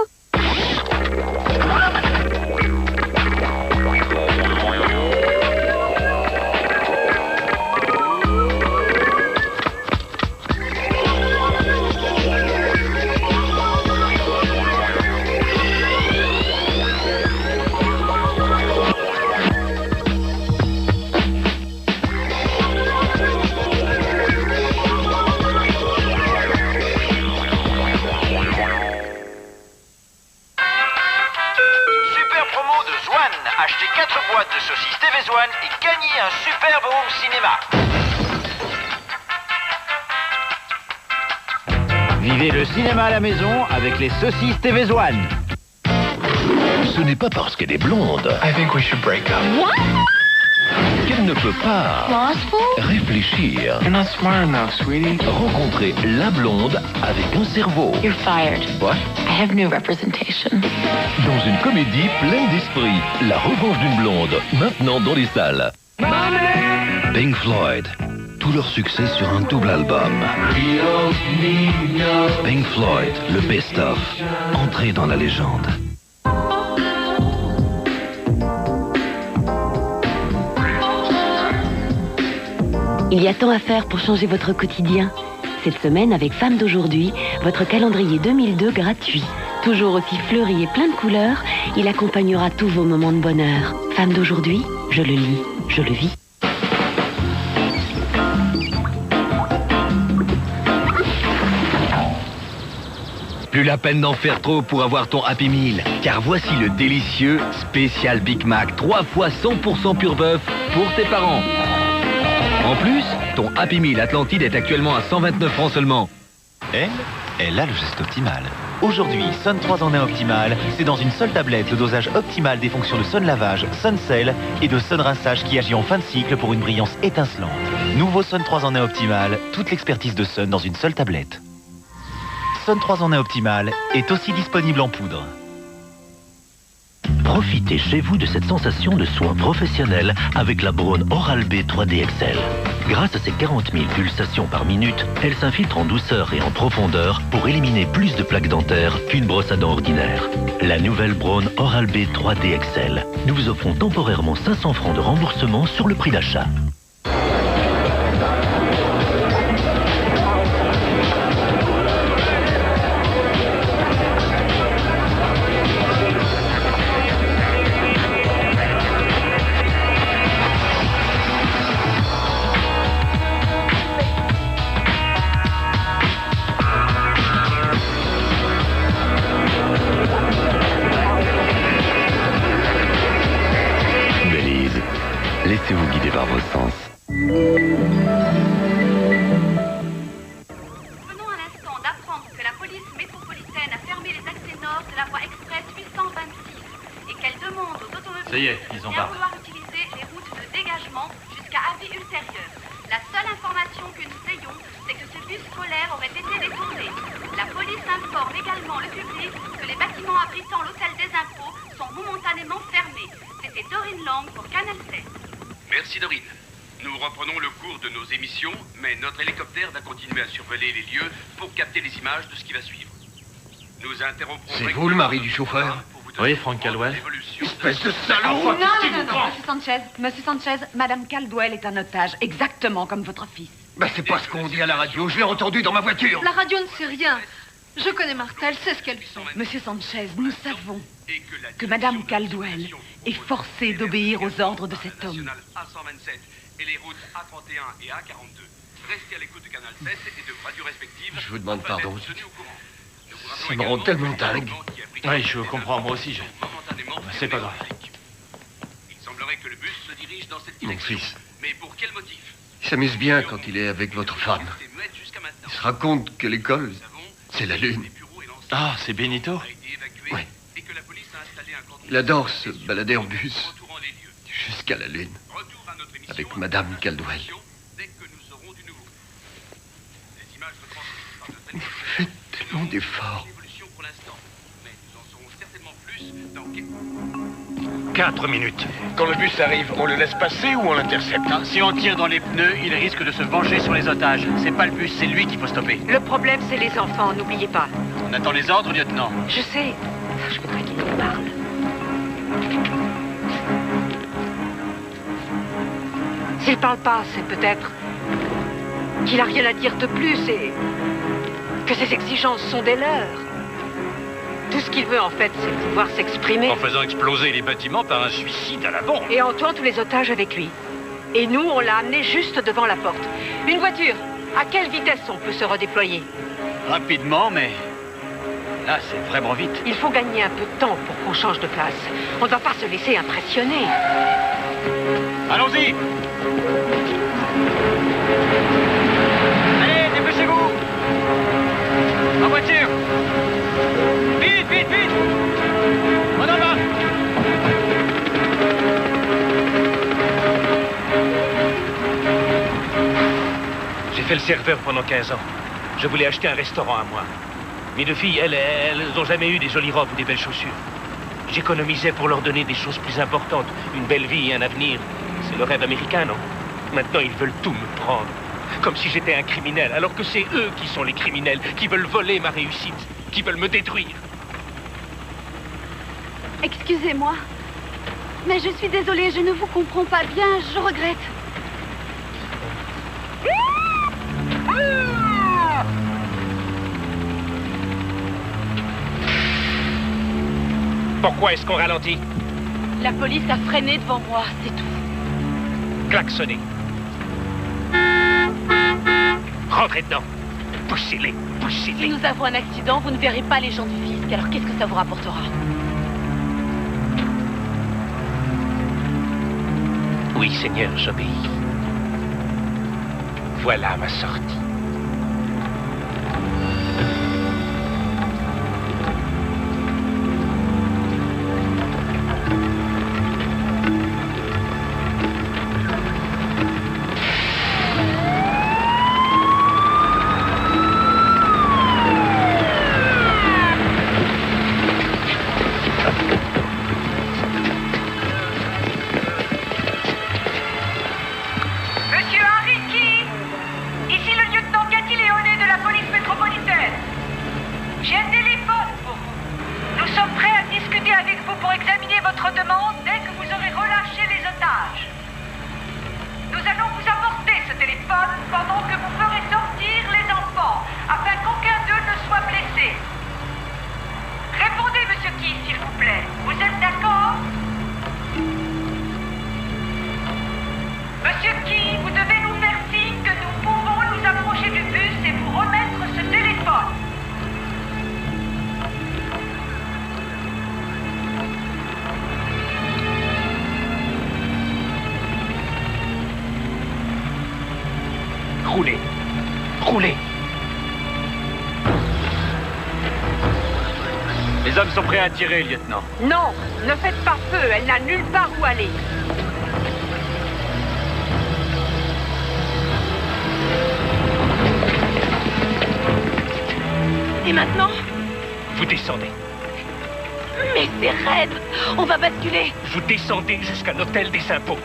Achetez 4 boîtes de saucisses TV1 et gagnez un superbe home cinéma. Vivez le cinéma à la maison avec les saucisses TV1. Ce n'est pas parce qu'elle est blonde qu'elle ne peut pas réfléchir. Rencontrer la blonde avec un cerveau. You're fired. What? I have new representation. Dans une comédie pleine d'esprit, La revanche d'une blonde, maintenant dans les salles. Pink Floyd, tout leur succès sur un double album. Pink Floyd, le best-of, entrée dans la légende. Il y a tant à faire pour changer votre quotidien. Cette semaine, avec Femmes d'aujourd'hui, votre calendrier 2002 gratuit. Toujours aussi fleuri et plein de couleurs, il accompagnera tous vos moments de bonheur. Femmes d'aujourd'hui, je le lis, je le vis. Plus la peine d'en faire trop pour avoir ton Happy Meal, car voici le délicieux spécial Big Mac, 3 fois 100% pur bœuf pour tes parents. En plus, ton Happy Meal Atlantide est actuellement à 129 francs seulement. Elle a le geste optimal. Aujourd'hui, Sun 3 en 1 optimal, c'est dans une seule tablette le dosage optimal des fonctions de Sun Lavage, Sun Cell et de Sun Rinçage qui agit en fin de cycle pour une brillance étincelante. Nouveau Sun 3 en 1 optimal, toute l'expertise de Sun dans une seule tablette. Sun 3 en 1 optimal est aussi disponible en poudre. Profitez chez vous de cette sensation de soin professionnel avec la Braun Oral-B 3D XL. Grâce à ses 40 000 pulsations par minute, elle s'infiltre en douceur et en profondeur pour éliminer plus de plaques dentaires qu'une brosse à dents ordinaire. La nouvelle Braun Oral-B 3D XL. Nous vous offrons temporairement 500 francs de remboursement sur le prix d'achat. Laissez-vous guider par vos sens. Venons à l'instant d'apprendre que la police métropolitaine a fermé les accès nord de la voie express 826 et qu'elle demande aux automobilistes Ça y est, ils ont de bien parlé. vouloir utiliser les routes de dégagement jusqu'à avis ultérieur. La seule information que nous ayons, c'est que ce bus scolaire aurait été détourné. La police informe également le public que les bâtiments abritant l'hôtel des impôts sont momentanément fermés. C'était Dorine Lang pour Canal 7. Merci Dorine. Nous reprenons le cours de nos émissions, mais notre hélicoptère va continuer à surveiller les lieux pour capter les images de ce qui va suivre. Nous interromprons... C'est vous le mari du chauffeur? Oui, Frank Caldwell. Espèce de salaud! Non, Monsieur Sanchez, Madame Caldwell est un otage, exactement comme votre fils. Bah c'est pas ce qu'on dit à la radio, je l'ai entendu dans ma voiture. La radio ne sait rien. Je connais Martha, elle sait ce qu'elle fait. Monsieur Sanchez, nous savons que Madame Caldwell est forcée d'obéir aux ordres de cet homme. A127 et les routes A31 et A42. Restez à l'écoute de Canal 7 et de radios respectives. Je vous demande pardon. Ça me rend tellement dingue. Oui, je comprends, moi aussi. C'est pas grave. Il semblerait que le bus se dirige dans cette Mon direction. fils, Mais pour quel motif? il s'amuse bien quand il est avec votre femme. Il se raconte que l'école, c'est la lune. Ah, c'est Benito? Oui. Il adore se balader en bus jusqu'à la lune avec Madame Caldwell. Vous faites tellement d'efforts. 4 minutes. Quand le bus arrive, on le laisse passer ou on l'intercepte? Si on tire dans les pneus, il risque de se venger sur les otages. C'est pas le bus, c'est lui qu'il faut stopper. Le problème, c'est les enfants, n'oubliez pas. On attend les ordres, lieutenant. Je sais. Je voudrais qu'il nous parle. S'il parle pas, c'est peut-être qu'il a rien à dire de plus et que ses exigences sont des leurs. Tout ce qu'il veut, en fait, c'est pouvoir s'exprimer. En faisant exploser les bâtiments par un suicide à la bombe. Et en tuant tous les otages avec lui. Et nous, on l'a amené juste devant la porte. Une voiture, à quelle vitesse on peut se redéployer? Rapidement, mais là, c'est vraiment vite. Il faut gagner un peu de temps pour qu'on change de place. On ne doit pas se laisser impressionner. Allons-y! Allez, dépêchez-vous! fait le serveur pendant 15 ans. Je voulais acheter un restaurant à moi. Mes deux filles, elles n'ont jamais eu des jolies robes ou des belles chaussures. J'économisais pour leur donner des choses plus importantes. Une belle vie et un avenir. C'est le rêve américain, non? Maintenant, ils veulent tout me prendre. Comme si j'étais un criminel, alors que c'est eux qui sont les criminels, qui veulent voler ma réussite, qui veulent me détruire. Excusez-moi. Mais je suis désolée, je ne vous comprends pas bien, je regrette. Pourquoi est-ce qu'on ralentit? La police a freiné devant moi, c'est tout. Klaxonnez. Rentrez dedans. Poussez-les, poussez-les. Si nous avons un accident, vous ne verrez pas les gens du fisc, alors qu'est-ce que ça vous rapportera? Oui, Seigneur, j'obéis. Voilà ma sortie. Roulez. Roulez. Les hommes sont prêts à tirer, lieutenant. Non, ne faites pas feu, elle n'a nulle part où aller. Et maintenant? Vous descendez. Mais c'est raide. On va basculer. Vous descendez jusqu'à l'hôtel des impôts.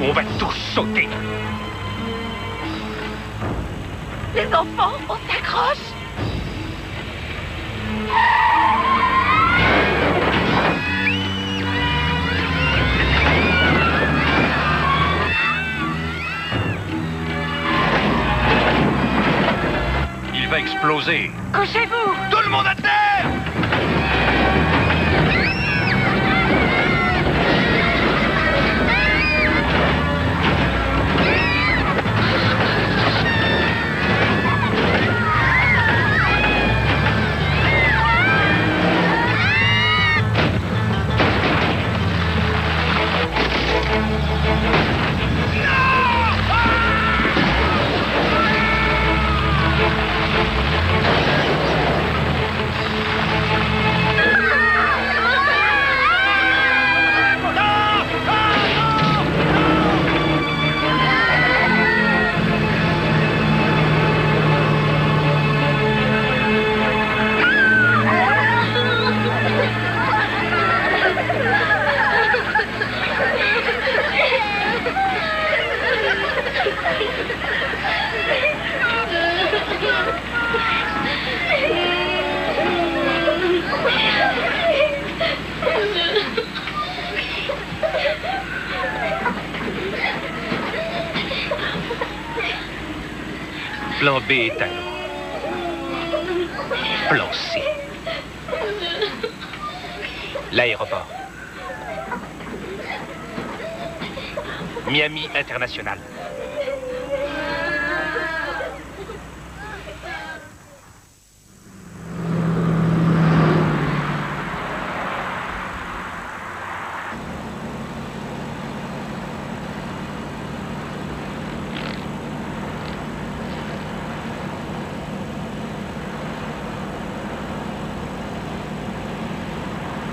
Où on va tous sauter. Les enfants, on s'accroche. Il va exploser. Couchez-vous! Tout le monde à terre! Plan B est à l'eau. Plan C. L'aéroport. Miami International.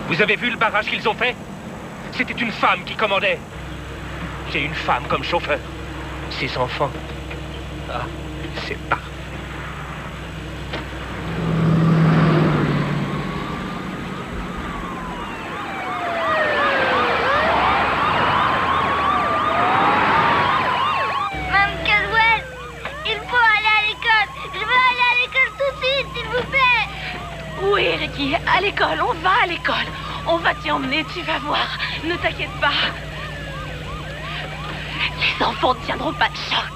Vous avez vu le barrage qu'ils ont fait? C'était une femme qui commandait. J'ai une femme comme chauffeur. Ses enfants, Ah, c'est parfait. Mme Caldwell, il faut aller à l'école. Je veux aller à l'école tout de suite, s'il vous plaît. Oui, Ricky, à l'école, on va à l'école. On va t'y emmener, tu vas voir. Ne t'inquiète pas. Les enfants ne tiendront pas de choc.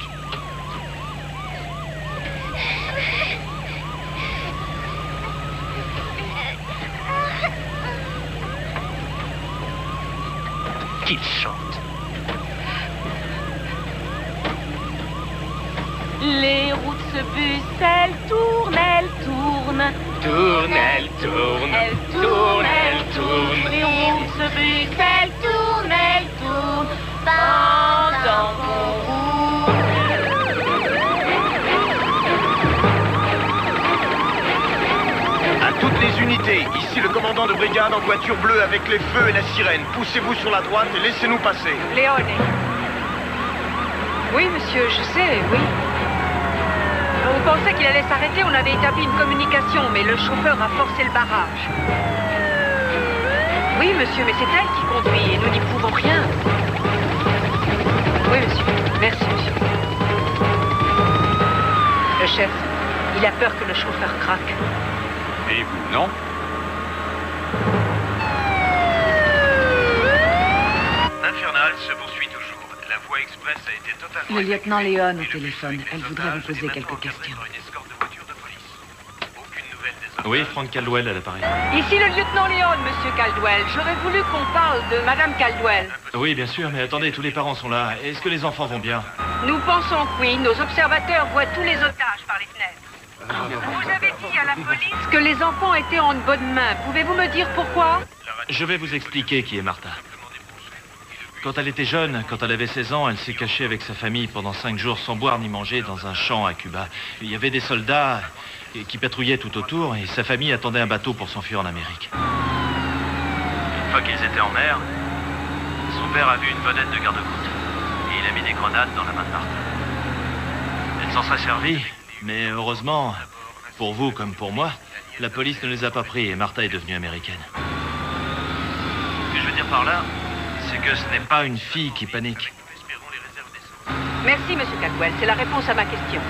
Qu'il chante. Les roues de ce bus, elles tournent, elles tournent. Tourne, elle tourne. Elles tournent, elles tournent. Les roues de ce bus, elles tournent, elles tournent. Pendant qu'on roule. À toutes les unités, ici le commandant de brigade en voiture bleue avec les feux et la sirène. Poussez-vous sur la droite et laissez-nous passer. Léone. Oui, monsieur, je sais, oui. On pensait qu'il allait s'arrêter, on avait établi une communication, mais le chauffeur a forcé le barrage. Oui, monsieur, mais c'est elle qui conduit et nous n'y pouvons rien. Oui, monsieur. Merci, monsieur. Le chef, il a peur que le chauffeur craque. Et vous, non? Infernal se poursuit toujours. La voie express a été totalement... Le lieutenant Léon au téléphone. Elle voudrait vous poser quelques questions. Oui, Frank Caldwell à l'appareil. Ici le lieutenant Léon, monsieur Caldwell. J'aurais voulu qu'on parle de madame Caldwell. Oui, bien sûr, mais attendez, tous les parents sont là. Est-ce que les enfants vont bien? Nous pensons que oui. Nos observateurs voient tous les otages par les fenêtres. Vous avez dit à la police que les enfants étaient en bonne main. Pouvez-vous me dire pourquoi? Je vais vous expliquer qui est Martha. Quand elle était jeune, quand elle avait 16 ans, elle s'est cachée avec sa famille pendant 5 jours sans boire ni manger dans un champ à Cuba. Il y avait des soldats qui patrouillaient tout autour et sa famille attendait un bateau pour s'enfuir en Amérique. Une fois qu'ils étaient en mer, son père a vu une vedette de garde-côte et il a mis des grenades dans la main de Martha. Elle s'en serait servie, mais heureusement, pour vous comme pour moi, la police ne les a pas pris et Martha est devenue américaine. Ce que je veux dire par là, c'est que ce n'est pas une fille qui panique. Merci, monsieur Caldwell. C'est la réponse à ma question.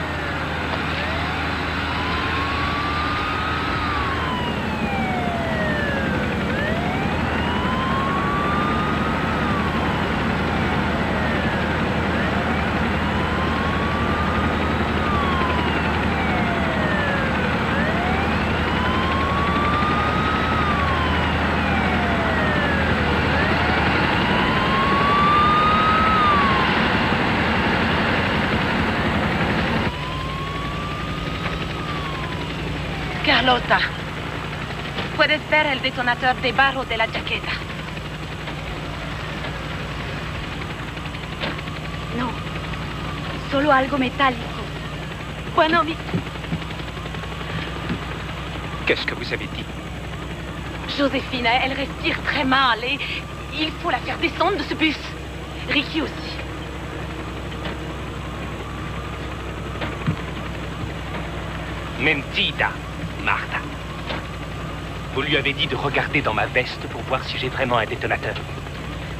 Carlota, puedes ver el detonador debajo de la chaqueta. No, solo algo metálico. Bueno, Qu'est-ce que vous avez dit? Joséphine, elle respire très mal et il faut la faire descendre de ce bus. Ricky aussi. Mentida, Martha. Vous lui avez dit de regarder dans ma veste pour voir si j'ai vraiment un détonateur.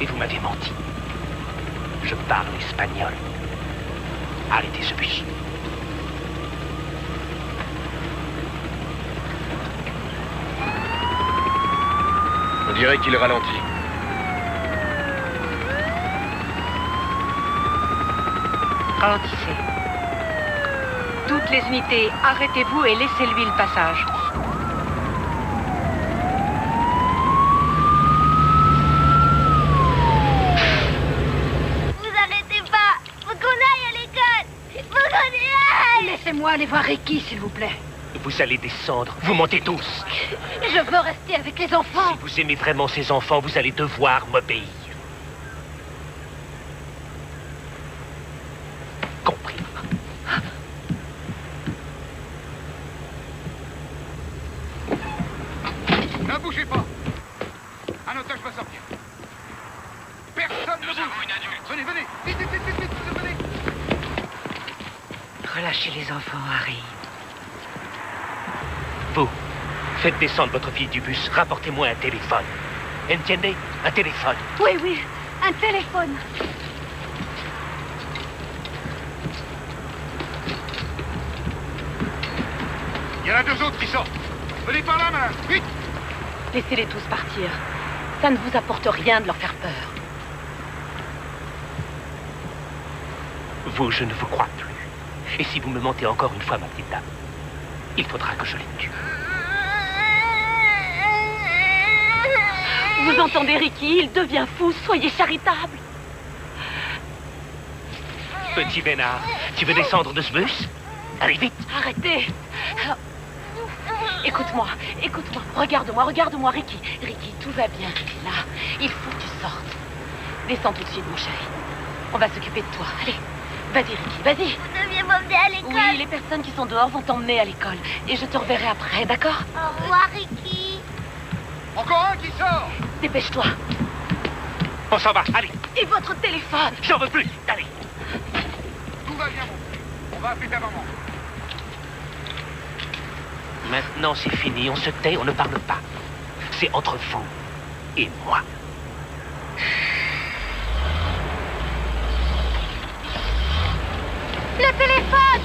Et vous m'avez menti. Je parle espagnol. Arrêtez ce bus. On dirait qu'il ralentit. Ralentissez. Toutes les unités, arrêtez-vous et laissez-lui le passage. Vous arrêtez pas. Faut qu'on aille à l'école. Faut qu'on y aille. Laissez-moi aller voir Ricky, s'il vous plaît. Vous allez descendre. Vous mentez tous. Je veux rester avec les enfants. Si vous aimez vraiment ces enfants, vous allez devoir m'obéir. Compris. Ne bougez pas. Un otage va sortir. Personne ne bouge. Venez, venez. Vite, vite, vite, vite, vite, venez. relâcher les enfants, Harry. Vous, faites descendre votre fille du bus. Rapportez-moi un téléphone. Entiendez? Un téléphone. Oui, oui, un téléphone. Il y en a 2 autres qui sortent. Venez par là, madame. Vite! Laissez-les tous partir. Ça ne vous apporte rien de leur faire peur. Vous, je ne vous crois plus. Et si vous me mentez encore une fois, ma petite dame, il faudra que je les tue. Vous entendez, Ricky? Il devient fou. Soyez charitable. Petit Bénard, tu veux descendre de ce bus? Allez, vite! Arrêtez. Écoute-moi, écoute-moi. Regarde-moi, Ricky. Ricky, tout va bien. Là, il faut que tu sortes. Descends tout de suite, mon chéri. On va s'occuper de toi. Allez, vas-y, Ricky, vas-y. Vous deviez m'emmener à l'école. Oui, les personnes qui sont dehors vont t'emmener à l'école. Et je te reverrai après, d'accord? Au revoir, Ricky. Encore un qui sort! Dépêche-toi. On s'en va, allez. Et votre téléphone? J'en veux plus, allez. Tout va bien, mon frère. On va appeler ta maman. Maintenant, c'est fini. On se tait, on ne parle pas. C'est entre vous et moi. Le téléphone!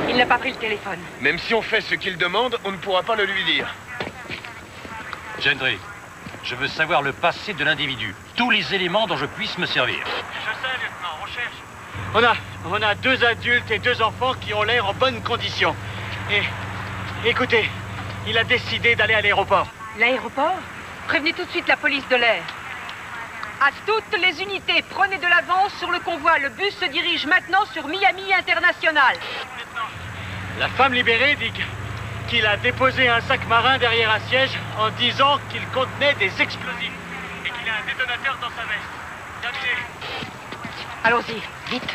Il n'a pas pris le téléphone. Même si on fait ce qu'il demande, on ne pourra pas le lui dire. Gendry, je veux savoir le passé de l'individu. Tous les éléments dont je puisse me servir. Je sais, lieutenant, on cherche. On a 2 adultes et 2 enfants qui ont l'air en bonne condition. Et écoutez, il a décidé d'aller à l'aéroport. L'aéroport? Prévenez tout de suite la police de l'air. À toutes les unités, prenez de l'avance sur le convoi. Le bus se dirige maintenant sur Miami International. La femme libérée dit qu'il a déposé un sac marin derrière un siège en disant qu'il contenait des explosifs et qu'il a un détonateur dans sa veste. Terminé. Allons-y, vite.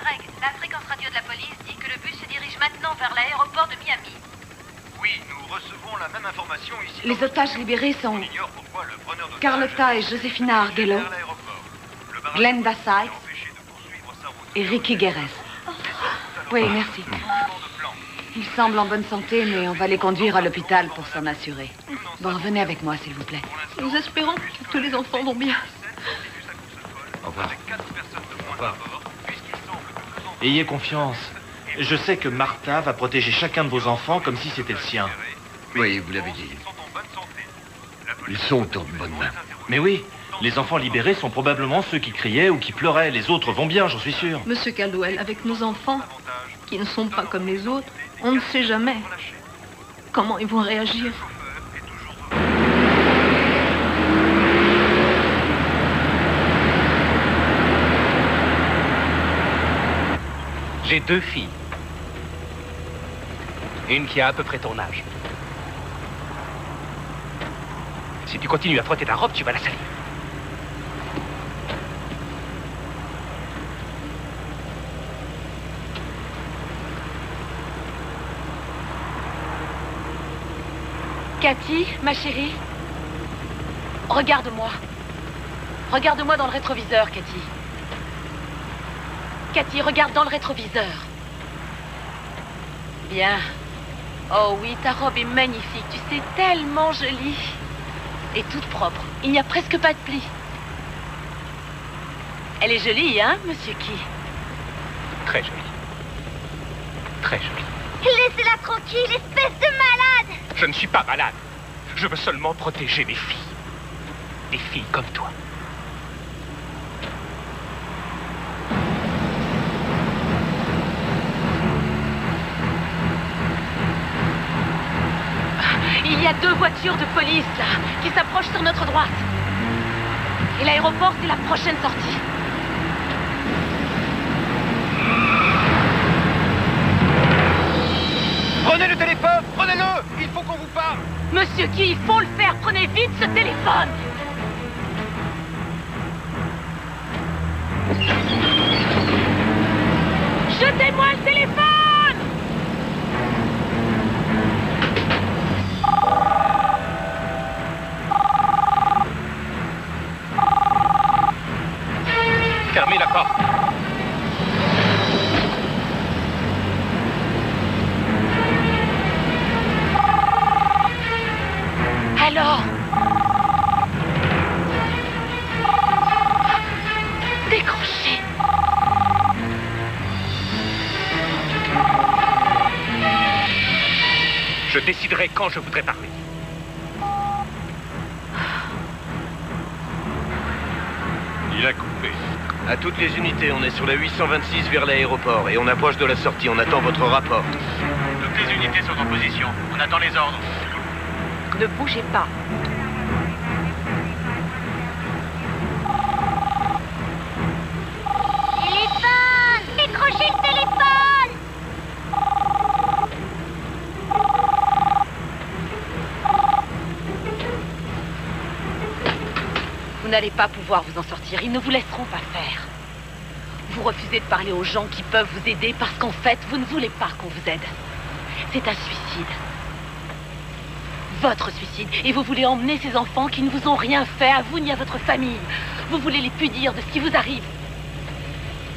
Greg, la fréquence radio de la police dit que le bus se dirige maintenant vers l'aéroport de Miami. Oui, nous recevons la même information ici. Les otages libérés sont On ignore pourquoi le preneur d'otages Carlotta et Josefina Arguello, vers l'aéroport. Le barrage Glenda Sykes empêché de poursuivre sa route. et Ricky Guerres. Oui, merci. Ils semblent en bonne santé, mais on va les conduire à l'hôpital pour s'en assurer. Bon, venez avec moi, s'il vous plaît. Nous espérons que tous les enfants vont bien. Au revoir. Au revoir. Ayez confiance. Je sais que Martha va protéger chacun de vos enfants comme si c'était le sien. Oui, vous l'avez dit. Ils sont en bonne main. Mais oui, les enfants libérés sont probablement ceux qui criaient ou qui pleuraient. Les autres vont bien, j'en suis sûr. Monsieur Caldwell, avec nos enfants, qui ne sont pas comme les autres, on ne sait jamais comment ils vont réagir. J'ai 2 filles. Une qui a à peu près ton âge. Si tu continues à frotter ta robe, tu vas la salir. Cathy, ma chérie, regarde-moi. Regarde-moi dans le rétroviseur, Cathy. Cathy, regarde dans le rétroviseur. Bien. Oh oui, ta robe est magnifique. Tu sais, tellement jolie. Et toute propre. Il n'y a presque pas de plis. Elle est jolie, hein, monsieur Key? Très jolie. Très jolie. Laissez-la tranquille, espèce de malade! Je ne suis pas malade. Je veux seulement protéger mes filles. Des filles comme toi. Il y a 2 voitures de police, là, qui s'approchent sur notre droite. Et l'aéroport, c'est la prochaine sortie. Prenez le téléphone! Prenez-le! Il faut qu'on vous parle! Monsieur Key, il faut le faire. Prenez vite ce téléphone. Jetez-moi le téléphone! Fermez la porte. Alors? Décrochez. Je déciderai quand je voudrais parler. Il a coupé. À toutes les unités, on est sur la 826 vers l'aéroport et on approche de la sortie. On attend votre rapport. Toutes les unités sont en position. On attend les ordres. Ne bougez pas. Téléphone! Décrochez le téléphone! Vous n'allez pas pouvoir vous en sortir. Ils ne vous laisseront pas faire. Vous refusez de parler aux gens qui peuvent vous aider parce qu'en fait, vous ne voulez pas qu'on vous aide. C'est un suicide. Votre suicide. Et vous voulez emmener ces enfants qui ne vous ont rien fait, à vous ni à votre famille. Vous voulez les punir de ce qui vous arrive.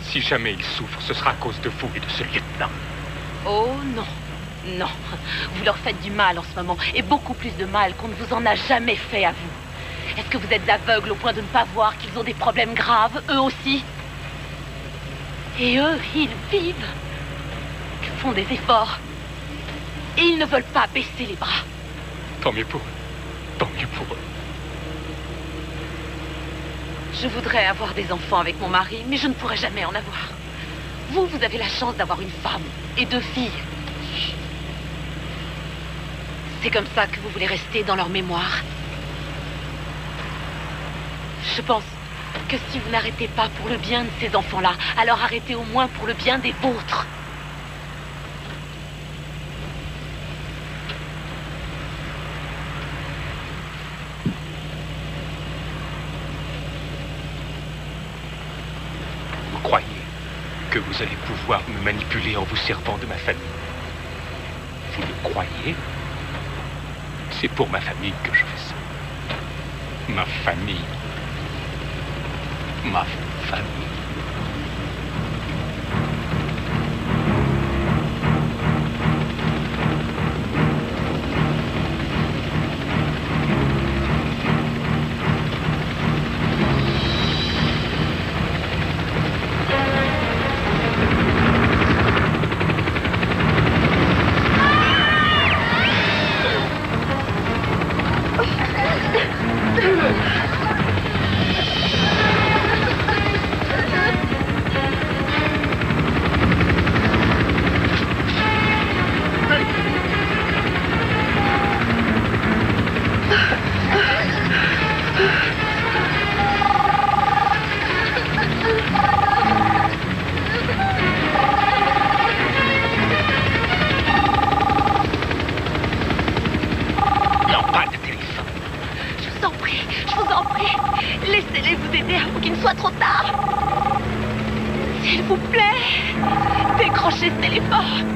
Si jamais ils souffrent, ce sera à cause de vous et de ce lieutenant. Oh non. Non. Vous leur faites du mal en ce moment. Et beaucoup plus de mal qu'on ne vous en a jamais fait à vous. Est-ce que vous êtes aveugle au point de ne pas voir qu'ils ont des problèmes graves, eux aussi? Et eux, ils vivent. Ils font des efforts. Et ils ne veulent pas baisser les bras. Tant mieux pour eux. Tant mieux pour eux. Je voudrais avoir des enfants avec mon mari, mais je ne pourrai jamais en avoir. Vous, vous avez la chance d'avoir une femme et 2 filles. C'est comme ça que vous voulez rester dans leur mémoire. Je pense que si vous n'arrêtez pas pour le bien de ces enfants-là, alors arrêtez au moins pour le bien des vôtres. Vous croyez que vous allez pouvoir me manipuler en vous servant de ma famille? Vous le croyez? C'est pour ma famille que je fais ça. Ma famille. Ma famille. Laissez-les vous aider avant qu'il ne soit trop tard. S'il vous plaît, décrochez ce téléphone.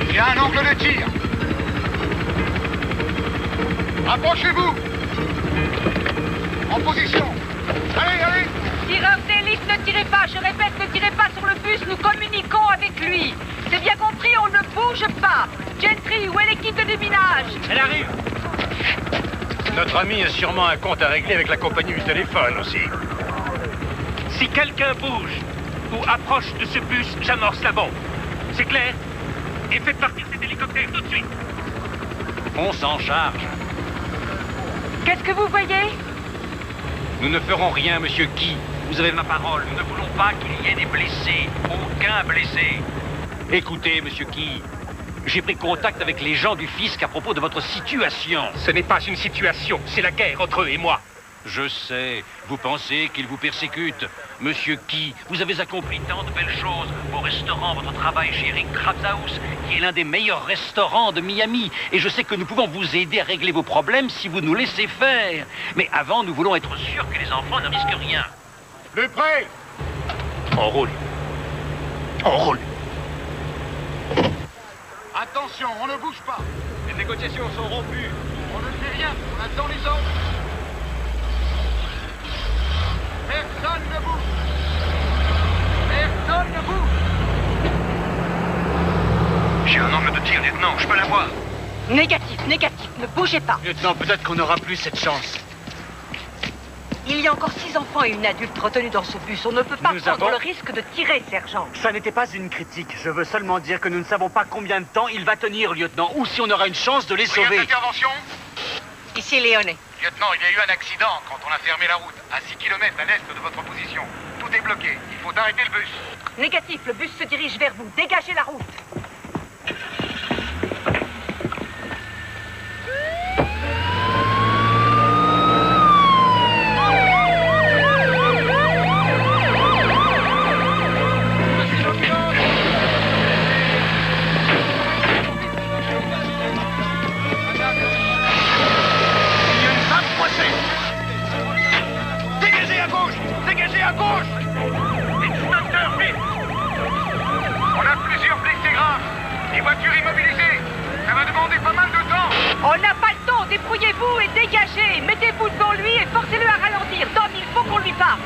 Il y a un angle de tir. Approchez-vous. En position. Allez, allez. Tireur d'élite, ne tirez pas. Je répète, ne tirez pas sur le bus. Nous communiquons avec lui. C'est bien compris, on ne bouge pas. Gentry, où est l'équipe de déminage? Elle arrive. Notre ami a sûrement un compte à régler avec la compagnie du téléphone aussi. Si quelqu'un bouge ou approche de ce bus, j'amorce la bombe. C'est clair? Et faites partir cet hélicoptère tout de suite. On s'en charge. Qu'est-ce que vous voyez? Nous ne ferons rien, monsieur Guy. Vous avez ma parole. Nous ne voulons pas qu'il y ait des blessés. Aucun blessé. Écoutez, monsieur Guy, j'ai pris contact avec les gens du fisc à propos de votre situation. Ce n'est pas une situation, c'est la guerre entre eux et moi. Je sais, vous pensez qu'il vous persécute. Monsieur Key, vous avez accompli tant de belles choses. Vos restaurants, votre travail chez Eric Krabs House, qui est l'un des meilleurs restaurants de Miami. Et je sais que nous pouvons vous aider à régler vos problèmes si vous nous laissez faire. Mais avant, nous voulons être sûrs que les enfants ne risquent rien. Plus près! On roule. On roule. Attention, on ne bouge pas. Les négociations sont rompues. On ne fait rien, on attend les ordres. Personne ne bouge. Personne ne bouge. J'ai un angle de tir, lieutenant, je peux l'avoir. Négatif, négatif, ne bougez pas. Lieutenant, peut-être qu'on n'aura plus cette chance. Il y a encore 6 enfants et une adulte retenus dans ce bus. On ne peut pas prendre le risque de tirer, sergent. Ça n'était pas une critique. Je veux seulement dire que nous ne savons pas combien de temps il va tenir, lieutenant, ou si on aura une chance de les sauver. Intervention. Ici Léoné. Lieutenant, il y a eu un accident quand on a fermé la route, à 6 km à l'est de votre position. Tout est bloqué. Il faut arrêter le bus. Négatif, le bus se dirige vers vous. Dégagez la route. Dégagez à gauche! Extincteur, vite! On a plusieurs blessés graves. Les voitures immobilisées. Ça va demander pas mal de temps. On n'a pas le temps. Débrouillez-vous et dégagez. Mettez-vous devant lui et forcez-le à ralentir. Tom, il faut qu'on lui parle.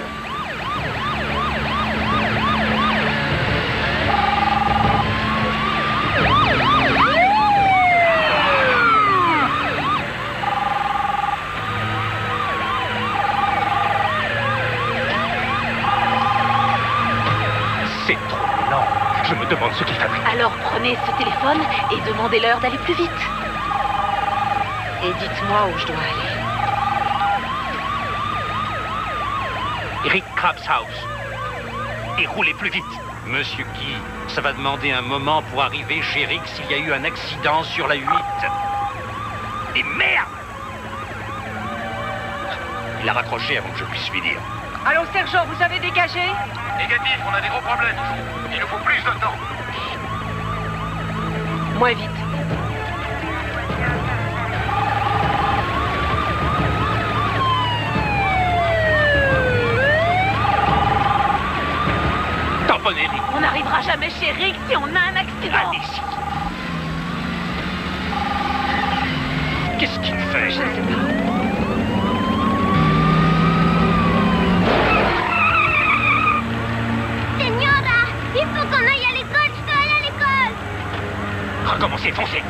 C'est trop lent. Je me demande ce qu'il fabrique. Alors prenez ce téléphone et demandez-leur d'aller plus vite. Et dites-moi où je dois aller. Eric Krabs House. Et roulez plus vite. Monsieur Key, ça va demander un moment pour arriver chez Eric s'il y a eu un accident sur la 8. Et merde! Il a raccroché avant que je puisse lui dire. Allô, sergent, vous avez dégagé? Négatif, on a des gros problèmes. Il nous faut plus de temps. Moins vite. Tamponnez, Eric. On n'arrivera jamais chez Rick si on a un accident. Allez-y. Qu'est-ce qu'il fait? Je ne sais pas. Il faut qu'on aille à l'école, je veux aller à l'école. Recommencez, foncez.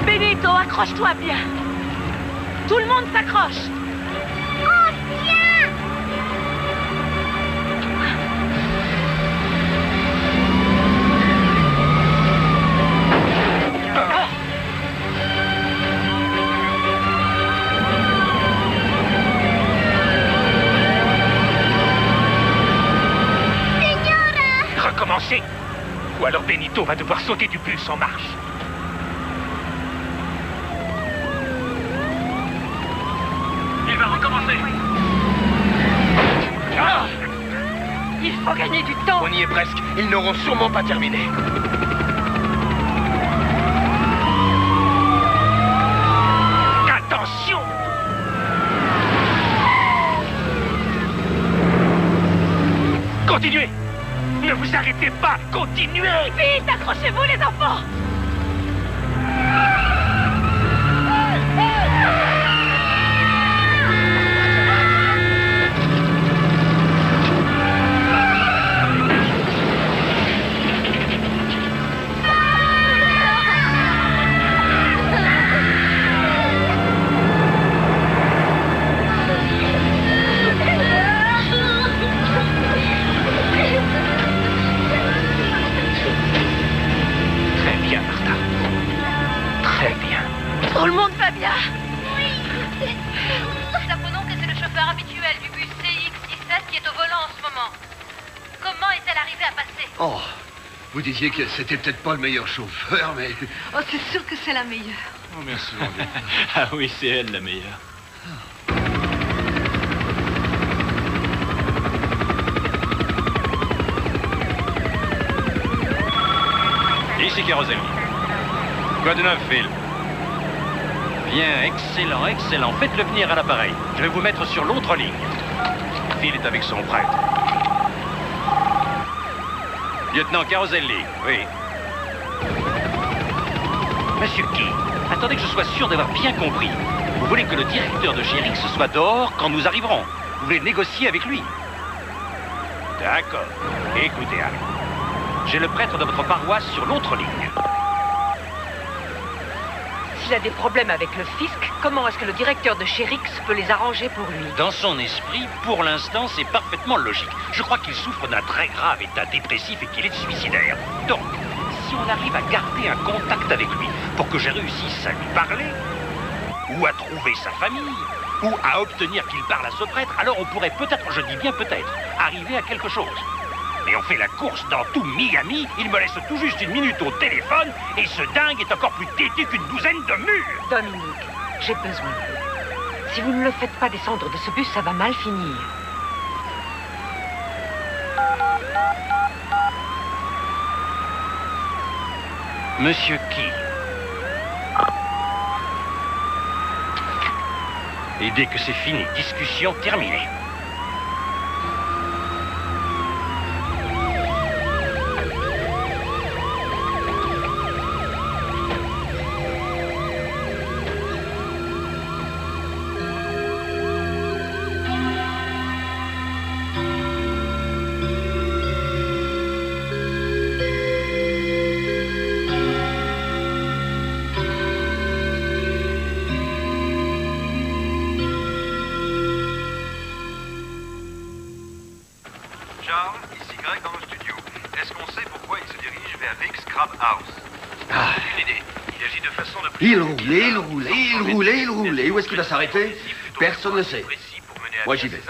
Benito, accroche-toi bien. Tout le monde s'accroche. Oh, tiens! Recommencez. Ou alors Benito va devoir sauter du bus en marche. Il va recommencer. Ah! Il faut gagner du temps. On y est presque. Ils n'auront sûrement pas terminé. Attention! Continuez! Ne vous arrêtez pas! Continuez! Vite, accrochez-vous les enfants! Tout le monde va bien? Oui. Nous apprenons que c'est le chauffeur habituel du bus CX-17 qui est au volant en ce moment. Comment est-elle arrivée à passer? Oh, vous disiez que c'était peut-être pas le meilleur chauffeur, mais... Oh, c'est sûr que c'est la meilleure. Oh, merci, mon Dieu. Ah oui, c'est elle la meilleure. Ici Caroselli. Quoi de neuf, Phil? Bien, excellent, excellent. Faites-le venir à l'appareil. Je vais vous mettre sur l'autre ligne. Phil est avec son prêtre. Lieutenant Caroselli, oui. Monsieur Key, attendez que je sois sûr d'avoir bien compris. Vous voulez que le directeur de Chérix soit dehors quand nous arriverons? Vous voulez négocier avec lui? D'accord. Écoutez, Harry. J'ai le prêtre de votre paroisse sur l'autre ligne. S'il a des problèmes avec le fisc, comment est-ce que le directeur de Chérix peut les arranger pour lui? Dans son esprit, pour l'instant, c'est parfaitement logique. Je crois qu'il souffre d'un très grave état dépressif et qu'il est suicidaire. Donc, si on arrive à garder un contact avec lui pour que je réussisse à lui parler, ou à trouver sa famille, ou à obtenir qu'il parle à ce prêtre, alors on pourrait peut-être, je dis bien peut-être, arriver à quelque chose. Et on fait la course dans tout Miami, il me laisse tout juste 1 minute au téléphone, et ce dingue est encore plus têtu qu'une douzaine de murs. Dominique, j'ai besoin de vous. Si vous ne le faites pas descendre de ce bus, ça va mal finir. Monsieur Key. Et dès que c'est fini, discussion terminée. Il roulait. Où est-ce qu'il va s'arrêter? Personne ne sait. Moi, j'y vais.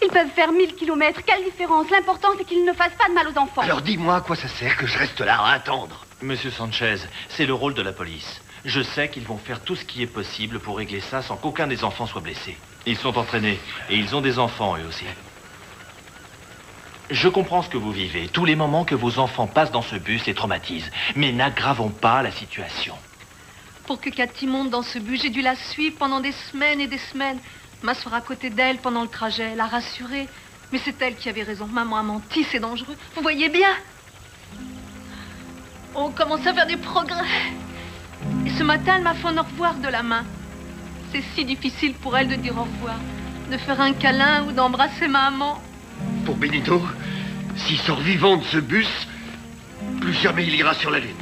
Ils peuvent faire 1000 kilomètres. Quelle différence? L'important, c'est qu'ils ne fassent pas de mal aux enfants. Alors dis-moi à quoi ça sert que je reste là à attendre? Monsieur Sanchez, c'est le rôle de la police. Je sais qu'ils vont faire tout ce qui est possible pour régler ça sans qu'aucun des enfants soit blessé. Ils sont entraînés et ils ont des enfants, eux aussi. Je comprends ce que vous vivez. Tous les moments que vos enfants passent dans ce bus les traumatisent. Mais n'aggravons pas la situation. Pour que Cathy monte dans ce bus, j'ai dû la suivre pendant des semaines et des semaines. M'asseoir à côté d'elle pendant le trajet, la rassurer. Mais c'est elle qui avait raison. Maman a menti, c'est dangereux. Vous voyez bien? On commence à faire des progrès. Et ce matin, elle m'a fait un au revoir de la main. C'est si difficile pour elle de dire au revoir. De faire un câlin ou d'embrasser maman. Pour Benito, s'il sort vivant de ce bus, plus jamais il ira sur la Lune.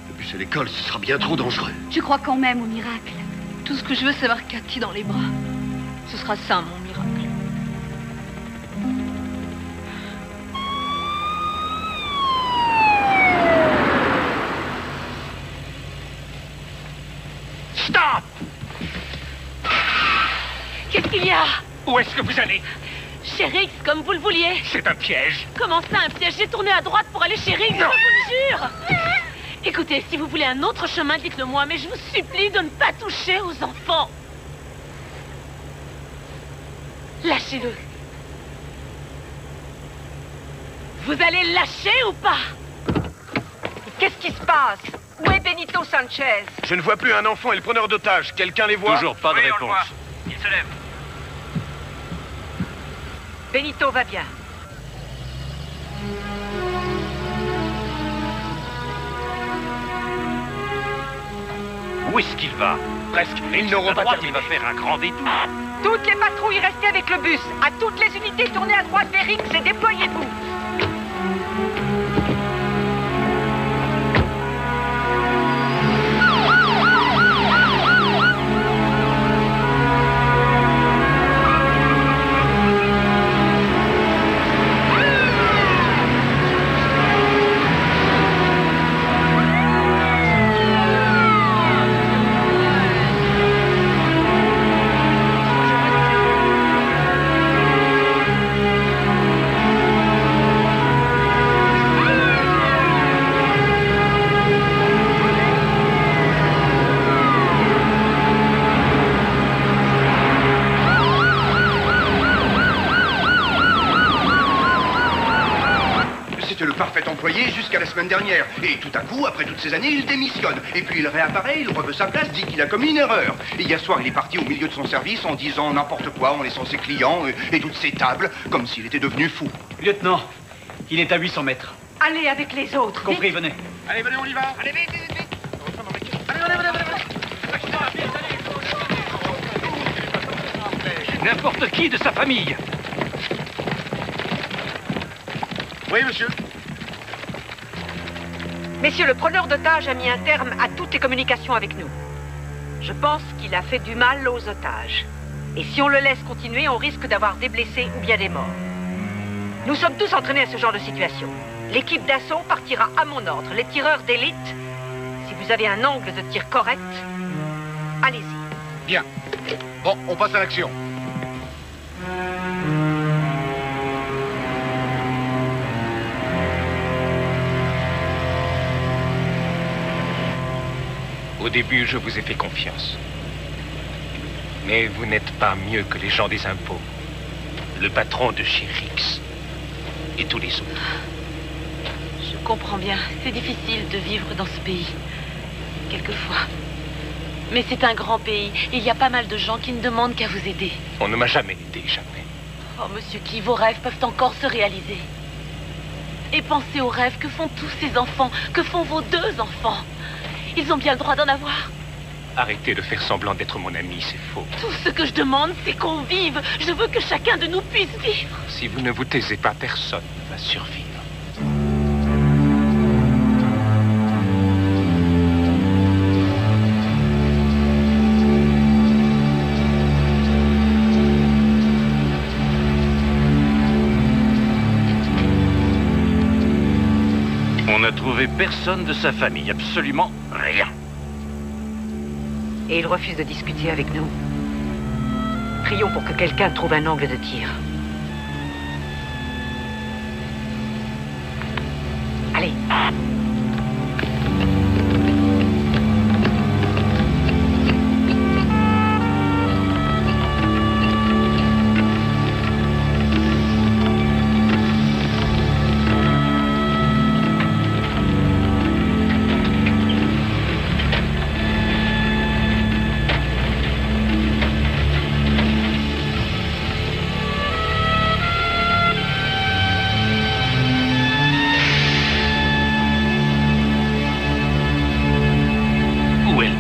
Le bus à l'école, ce sera bien trop dangereux. Je crois quand même au miracle. Tout ce que je veux, c'est avoir Cathy dans les bras. Ce sera ça, mon miracle. Stop! Qu'est-ce qu'il y a? Où est-ce que vous allez? Chérix, comme vous le vouliez. C'est un piège. Comment ça, un piège? J'ai tourné à droite pour aller chez Riggs, je vous le jure. Écoutez, si vous voulez un autre chemin, dites-le moi, mais je vous supplie de ne pas toucher aux enfants. Lâchez-le. Vous allez le lâcher ou pas? Qu'est-ce qui se passe? Où est Benito Sanchez? Je ne vois plus un enfant et le preneur d'otages. Quelqu'un les voit? Toujours pas de réponse. Il se lève. Benito va bien. Où est-ce qu'il va? Presque. Ils n'auront pas terminé. Il va faire un grand détour. Toutes les patrouilles, restez avec le bus. À toutes les unités, tournez à droite vers Riggs et déployez-vous. C'était le parfait employé jusqu'à la semaine dernière. Et tout à coup, après toutes ces années, il démissionne. Et puis il réapparaît, il reveut sa place, dit qu'il a commis une erreur. Et hier soir, il est parti au milieu de son service en disant n'importe quoi, en laissant ses clients et toutes ses tables, comme s'il était devenu fou. Lieutenant, il est à 800 mètres. Allez avec les autres. Compris, venez. Allez, venez, on y va. Allez, vite, vite, vite. N'importe qui de sa famille. Oui, monsieur. Messieurs, le preneur d'otages a mis un terme à toutes les communications avec nous. Je pense qu'il a fait du mal aux otages. Et si on le laisse continuer, on risque d'avoir des blessés ou bien des morts. Nous sommes tous entraînés à ce genre de situation. L'équipe d'assaut partira à mon ordre. Les tireurs d'élite, si vous avez un angle de tir correct, allez-y. Bien. Bon, on passe à l'action. Au début, je vous ai fait confiance. Mais vous n'êtes pas mieux que les gens des impôts. Le patron de chez Rix. Et tous les autres. Je comprends bien. C'est difficile de vivre dans ce pays. Quelquefois. Mais c'est un grand pays. Il y a pas mal de gens qui ne demandent qu'à vous aider. On ne m'a jamais aidé, jamais. Oh, monsieur Key, vos rêves peuvent encore se réaliser. Et pensez aux rêves que font tous ces enfants, que font vos 2 enfants. Ils ont bien le droit d'en avoir. Arrêtez de faire semblant d'être mon ami, c'est faux. Tout ce que je demande, c'est qu'on vive. Je veux que chacun de nous puisse vivre. Si vous ne vous taisez pas, personne ne va survivre. On n'a trouvé personne de sa famille, absolument rien. Et il refuse de discuter avec nous. Prions pour que quelqu'un trouve un angle de tir. Allez.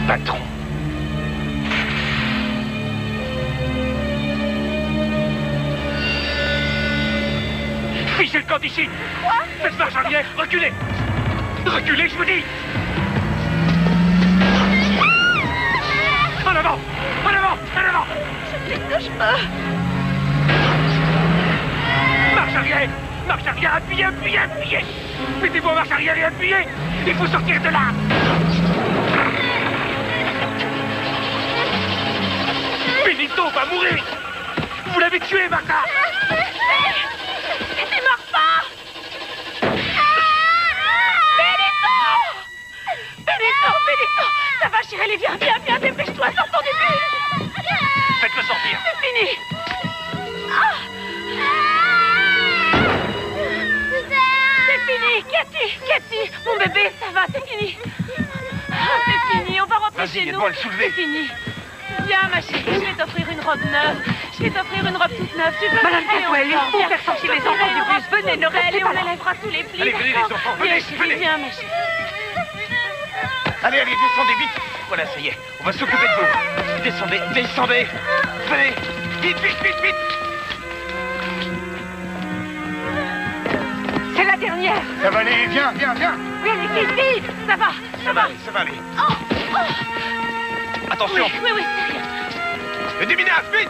Patron. Fichez le camp d'ici. Quoi? Faites marche arrière, reculez. Reculez, je vous dis. En avant. En avant. En avant. Je ne touche pas. Marche arrière. Marche arrière, appuyez, appuyez, appuyez. Mettez-vous en marche arrière et appuyez. Il faut sortir de là. Benito va mourir. Vous l'avez tué, Martha. Tu meurs pas. Benito, ça va, chérie, viens, dépêche-toi, sors du bus. Faites-le sortir. C'est fini. C'est fini, Cathy, mon bébé, ça va, c'est fini. C'est fini, on va rentrer chez nous. Aide-moi à le soulever. C'est fini. Viens, ma chérie, je vais t'offrir une robe neuve. Je vais t'offrir une robe toute neuve. Tu veux? Madame Allez, Catwell, il faut viens. faire sortir les enfants du bus. Venez, ne restez Allez, pas on là. enlèvera tous les plis. Allez, venez, les d'accord? enfants, Viens, venez, chérie, venez. viens, ma chérie. Allez, descendez vite. Voilà, ça y est, on va s'occuper de vous. Descendez. Venez. Vite. C'est la dernière. Ça va aller, viens. Viens, les filles, vite. Ça va aller. Oh. Attention. Oui, c'est rien. Le déminage, vite.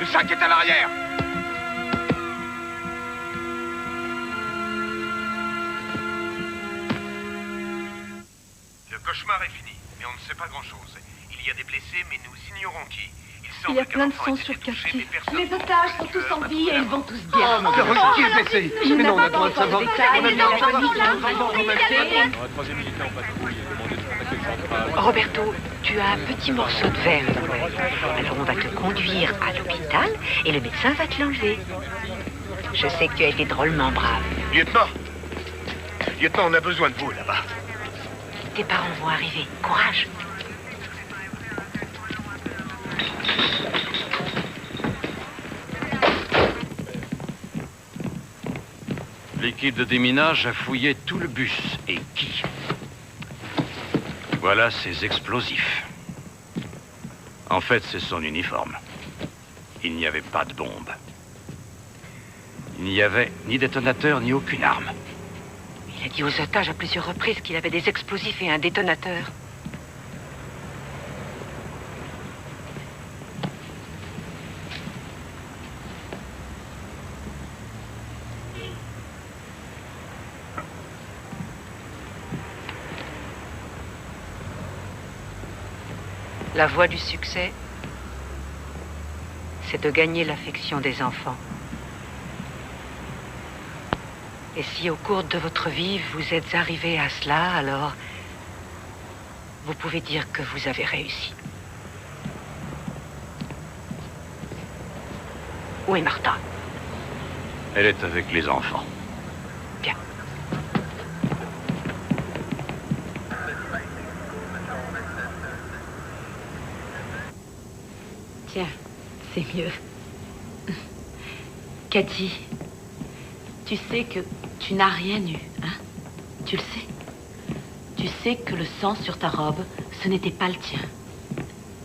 Le sac est à l'arrière. Le cauchemar est fini, mais on ne sait pas grand-chose. Il y a des blessés, mais nous ignorons qui. Il y a plein de sang sur Cathy. Les otages sont tous en vie et ils vont tous bien. Oh, mon Dieu, qui est blessé? Mais non, on a le droit de savoir. Roberto, tu as un petit morceau de verre. Alors on va te conduire à l'hôpital et le médecin va te l'enlever. Je sais que tu as été drôlement brave. Lieutenant, Lieutenant, on a besoin de vous, là-bas. Tes parents vont arriver. Courage. L'équipe de déminage a fouillé tout le bus. Et qui? Voilà ses explosifs. En fait, c'est son uniforme. Il n'y avait pas de bombe. Il n'y avait ni détonateur, ni aucune arme. Il a dit aux otages à plusieurs reprises qu'il avait des explosifs et un détonateur. La voie du succès, c'est de gagner l'affection des enfants. Et si au cours de votre vie, vous êtes arrivé à cela, alors vous pouvez dire que vous avez réussi. Où est Martha? Elle est avec les enfants. Bien. Tiens, c'est mieux. Cathy, tu sais que tu n'as rien eu, hein? Tu le sais. Tu sais que le sang sur ta robe, ce n'était pas le tien.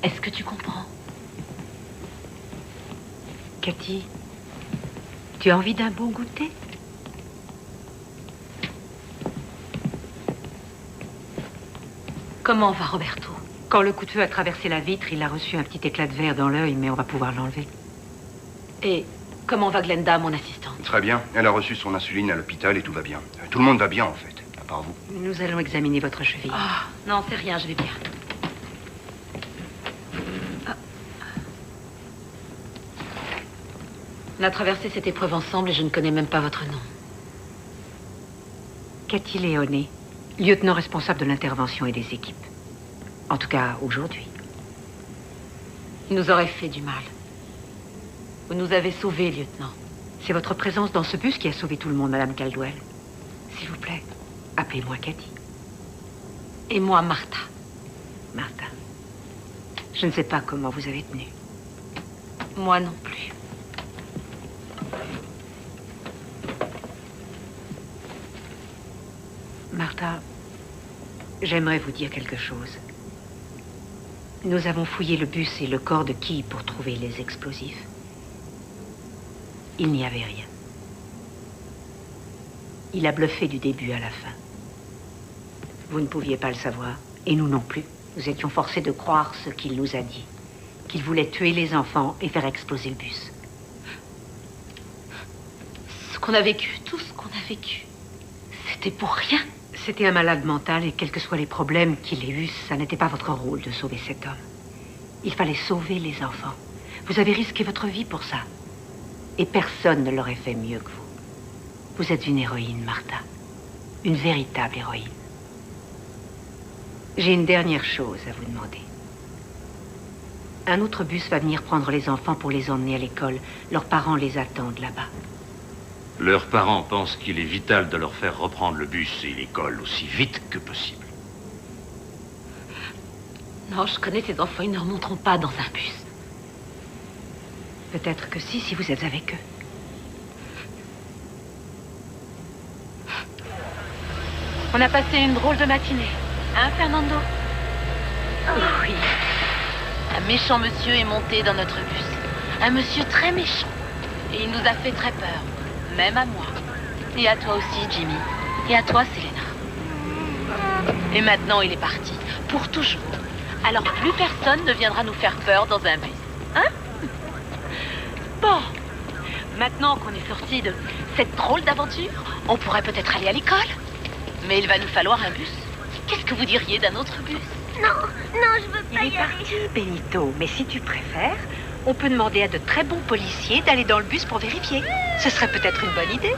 Est-ce que tu comprends? Cathy, tu as envie d'un bon goûter? Comment va Roberto? Quand le coup de feu a traversé la vitre, il a reçu un petit éclat de verre dans l'œil, mais on va pouvoir l'enlever. Et comment va Glenda, mon assistante? Très bien. Elle a reçu son insuline à l'hôpital et tout va bien. Tout le monde va bien, en fait, à part vous. Nous allons examiner votre cheville. Ah, non, c'est rien, je vais bien. On a traversé cette épreuve ensemble et je ne connais même pas votre nom. Cathy Léoné, lieutenant responsable de l'intervention et des équipes. En tout cas, aujourd'hui. Il nous aurait fait du mal. Vous nous avez sauvés, lieutenant. C'est votre présence dans ce bus qui a sauvé tout le monde, Madame Caldwell. S'il vous plaît, appelez-moi Cathy. Et moi, Martha. Martha. Je ne sais pas comment vous avez tenu. Moi non plus. Martha, j'aimerais vous dire quelque chose. Nous avons fouillé le bus et le corps de Key pour trouver les explosifs. Il n'y avait rien. Il a bluffé du début à la fin. Vous ne pouviez pas le savoir, et nous non plus. Nous étions forcés de croire ce qu'il nous a dit. Qu'il voulait tuer les enfants et faire exploser le bus. Ce qu'on a vécu, tout ce qu'on a vécu, c'était pour rien. C'était un malade mental et quels que soient les problèmes qu'il ait eus, ça n'était pas votre rôle de sauver cet homme. Il fallait sauver les enfants. Vous avez risqué votre vie pour ça. Et personne ne l'aurait fait mieux que vous. Vous êtes une héroïne, Martha. Une véritable héroïne. J'ai une dernière chose à vous demander. Un autre bus va venir prendre les enfants pour les emmener à l'école. Leurs parents les attendent là-bas. Leurs parents pensent qu'il est vital de leur faire reprendre le bus et l'école aussi vite que possible. Non, je connais ces enfants, ils ne remonteront pas dans un bus. Peut-être que si vous êtes avec eux. On a passé une drôle de matinée. Hein, Fernando? Oui. Un méchant monsieur est monté dans notre bus. Un monsieur très méchant. Et il nous a fait très peur. Même à moi. Et à toi aussi, Jimmy. Et à toi, Selena. Et maintenant, il est parti. Pour toujours. Alors plus personne ne viendra nous faire peur dans un bus. Hein? Bon. Maintenant qu'on est sorti de cette drôle d'aventure, on pourrait peut-être aller à l'école. Mais il va nous falloir un bus. Qu'est-ce que vous diriez d'un autre bus? Non, je veux pas y aller. Il est parti, Benito. Mais si tu préfères, on peut demander à de très bons policiers d'aller dans le bus pour vérifier. Ce serait peut-être une bonne idée.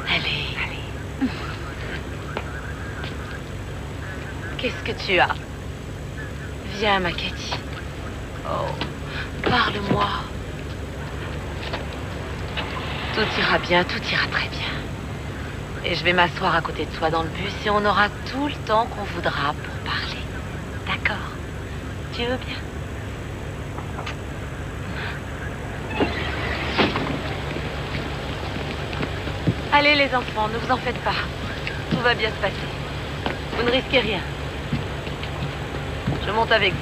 Allez. Qu'est-ce que tu as? Viens, ma Cathy. Oh, parle-moi. Tout ira bien, tout ira très bien. Et je vais m'asseoir à côté de toi dans le bus et on aura tout le temps qu'on voudra pour parler. D'accord? Tu veux bien? Allez les enfants, ne vous en faites pas. Tout va bien se passer. Vous ne risquez rien. Je monte avec vous.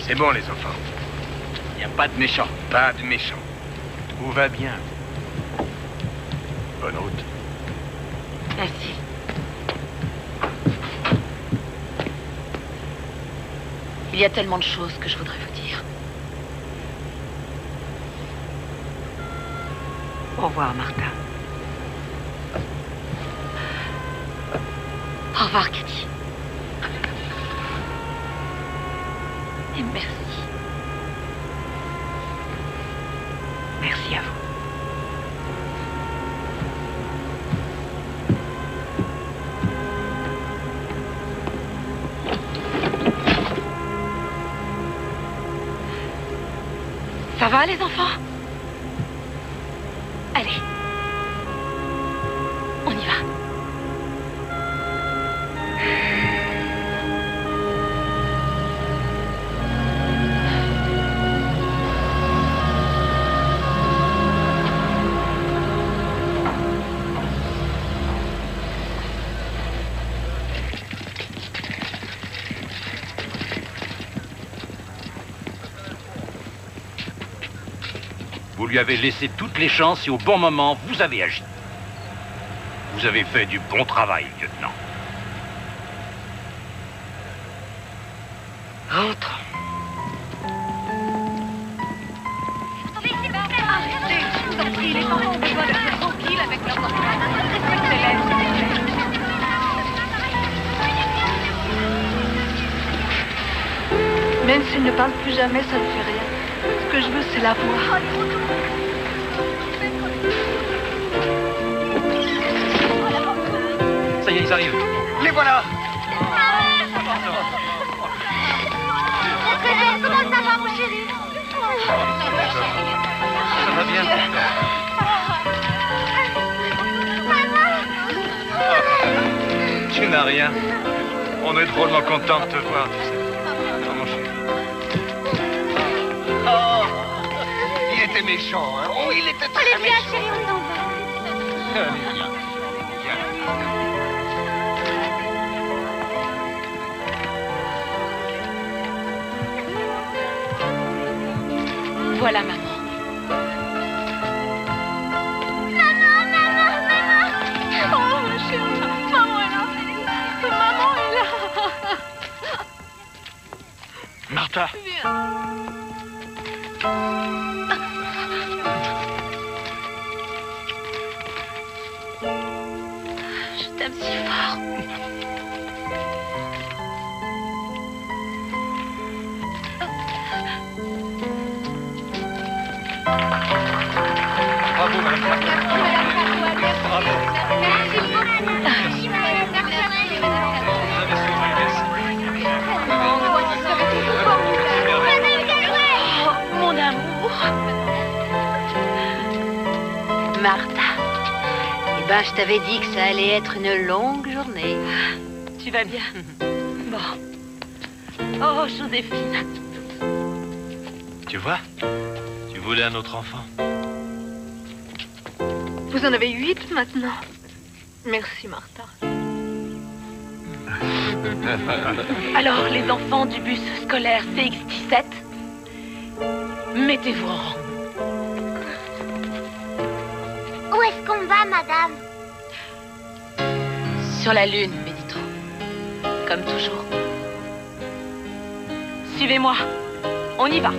C'est bon, les enfants. Il n'y a pas de méchants. Pas de méchants. Tout va bien. Bonne route. Merci. Il y a tellement de choses que je voudrais vous dire. Au revoir, Martha. Au revoir, Cathy. Et merci. Merci à vous. Ça va, les enfants? Allez. On y va. Vous lui avez laissé toutes les chances et au bon moment, vous avez agi. Vous avez fait du bon travail, lieutenant. Rentre. Arrêtez, je vous en prie, les enfants ont besoin d'être tranquilles avec leurs enfants. Respectez-les. Même s'il ne parle plus jamais, ça ne fait rien. Ce que je veux, c'est la voir. Ça y est, ils arrivent. Les voilà. Comment ça va, mon chéri? Ça va bien. Tu n'as rien. On est drôlement content de te voir, tu sais. Oh, mon chéri. Oh, il était méchant, hein? Oh, il était très Allez, viens, méchant. chérie, on s'en va. Allez, viens. Voilà, maman. Oh, ma chérie, maman est là. Maman est là. Martha. Je t'aime si fort. Bravo, madame. Bravo. Merci beaucoup. Merci, madame. Oh, mon amour. Martha, eh ben, je t'avais dit que ça allait être une longue journée. Tu vas bien? Bon. Oh, Joséphine. Tu vois? Tu voulais un autre enfant. Vous en avez 8 maintenant. Merci, Martha. Alors, les enfants du bus scolaire CX-17, mettez-vous en rang. Où est-ce qu'on va, madame? Sur la lune, Benito. Comme toujours. Suivez-moi. On y va.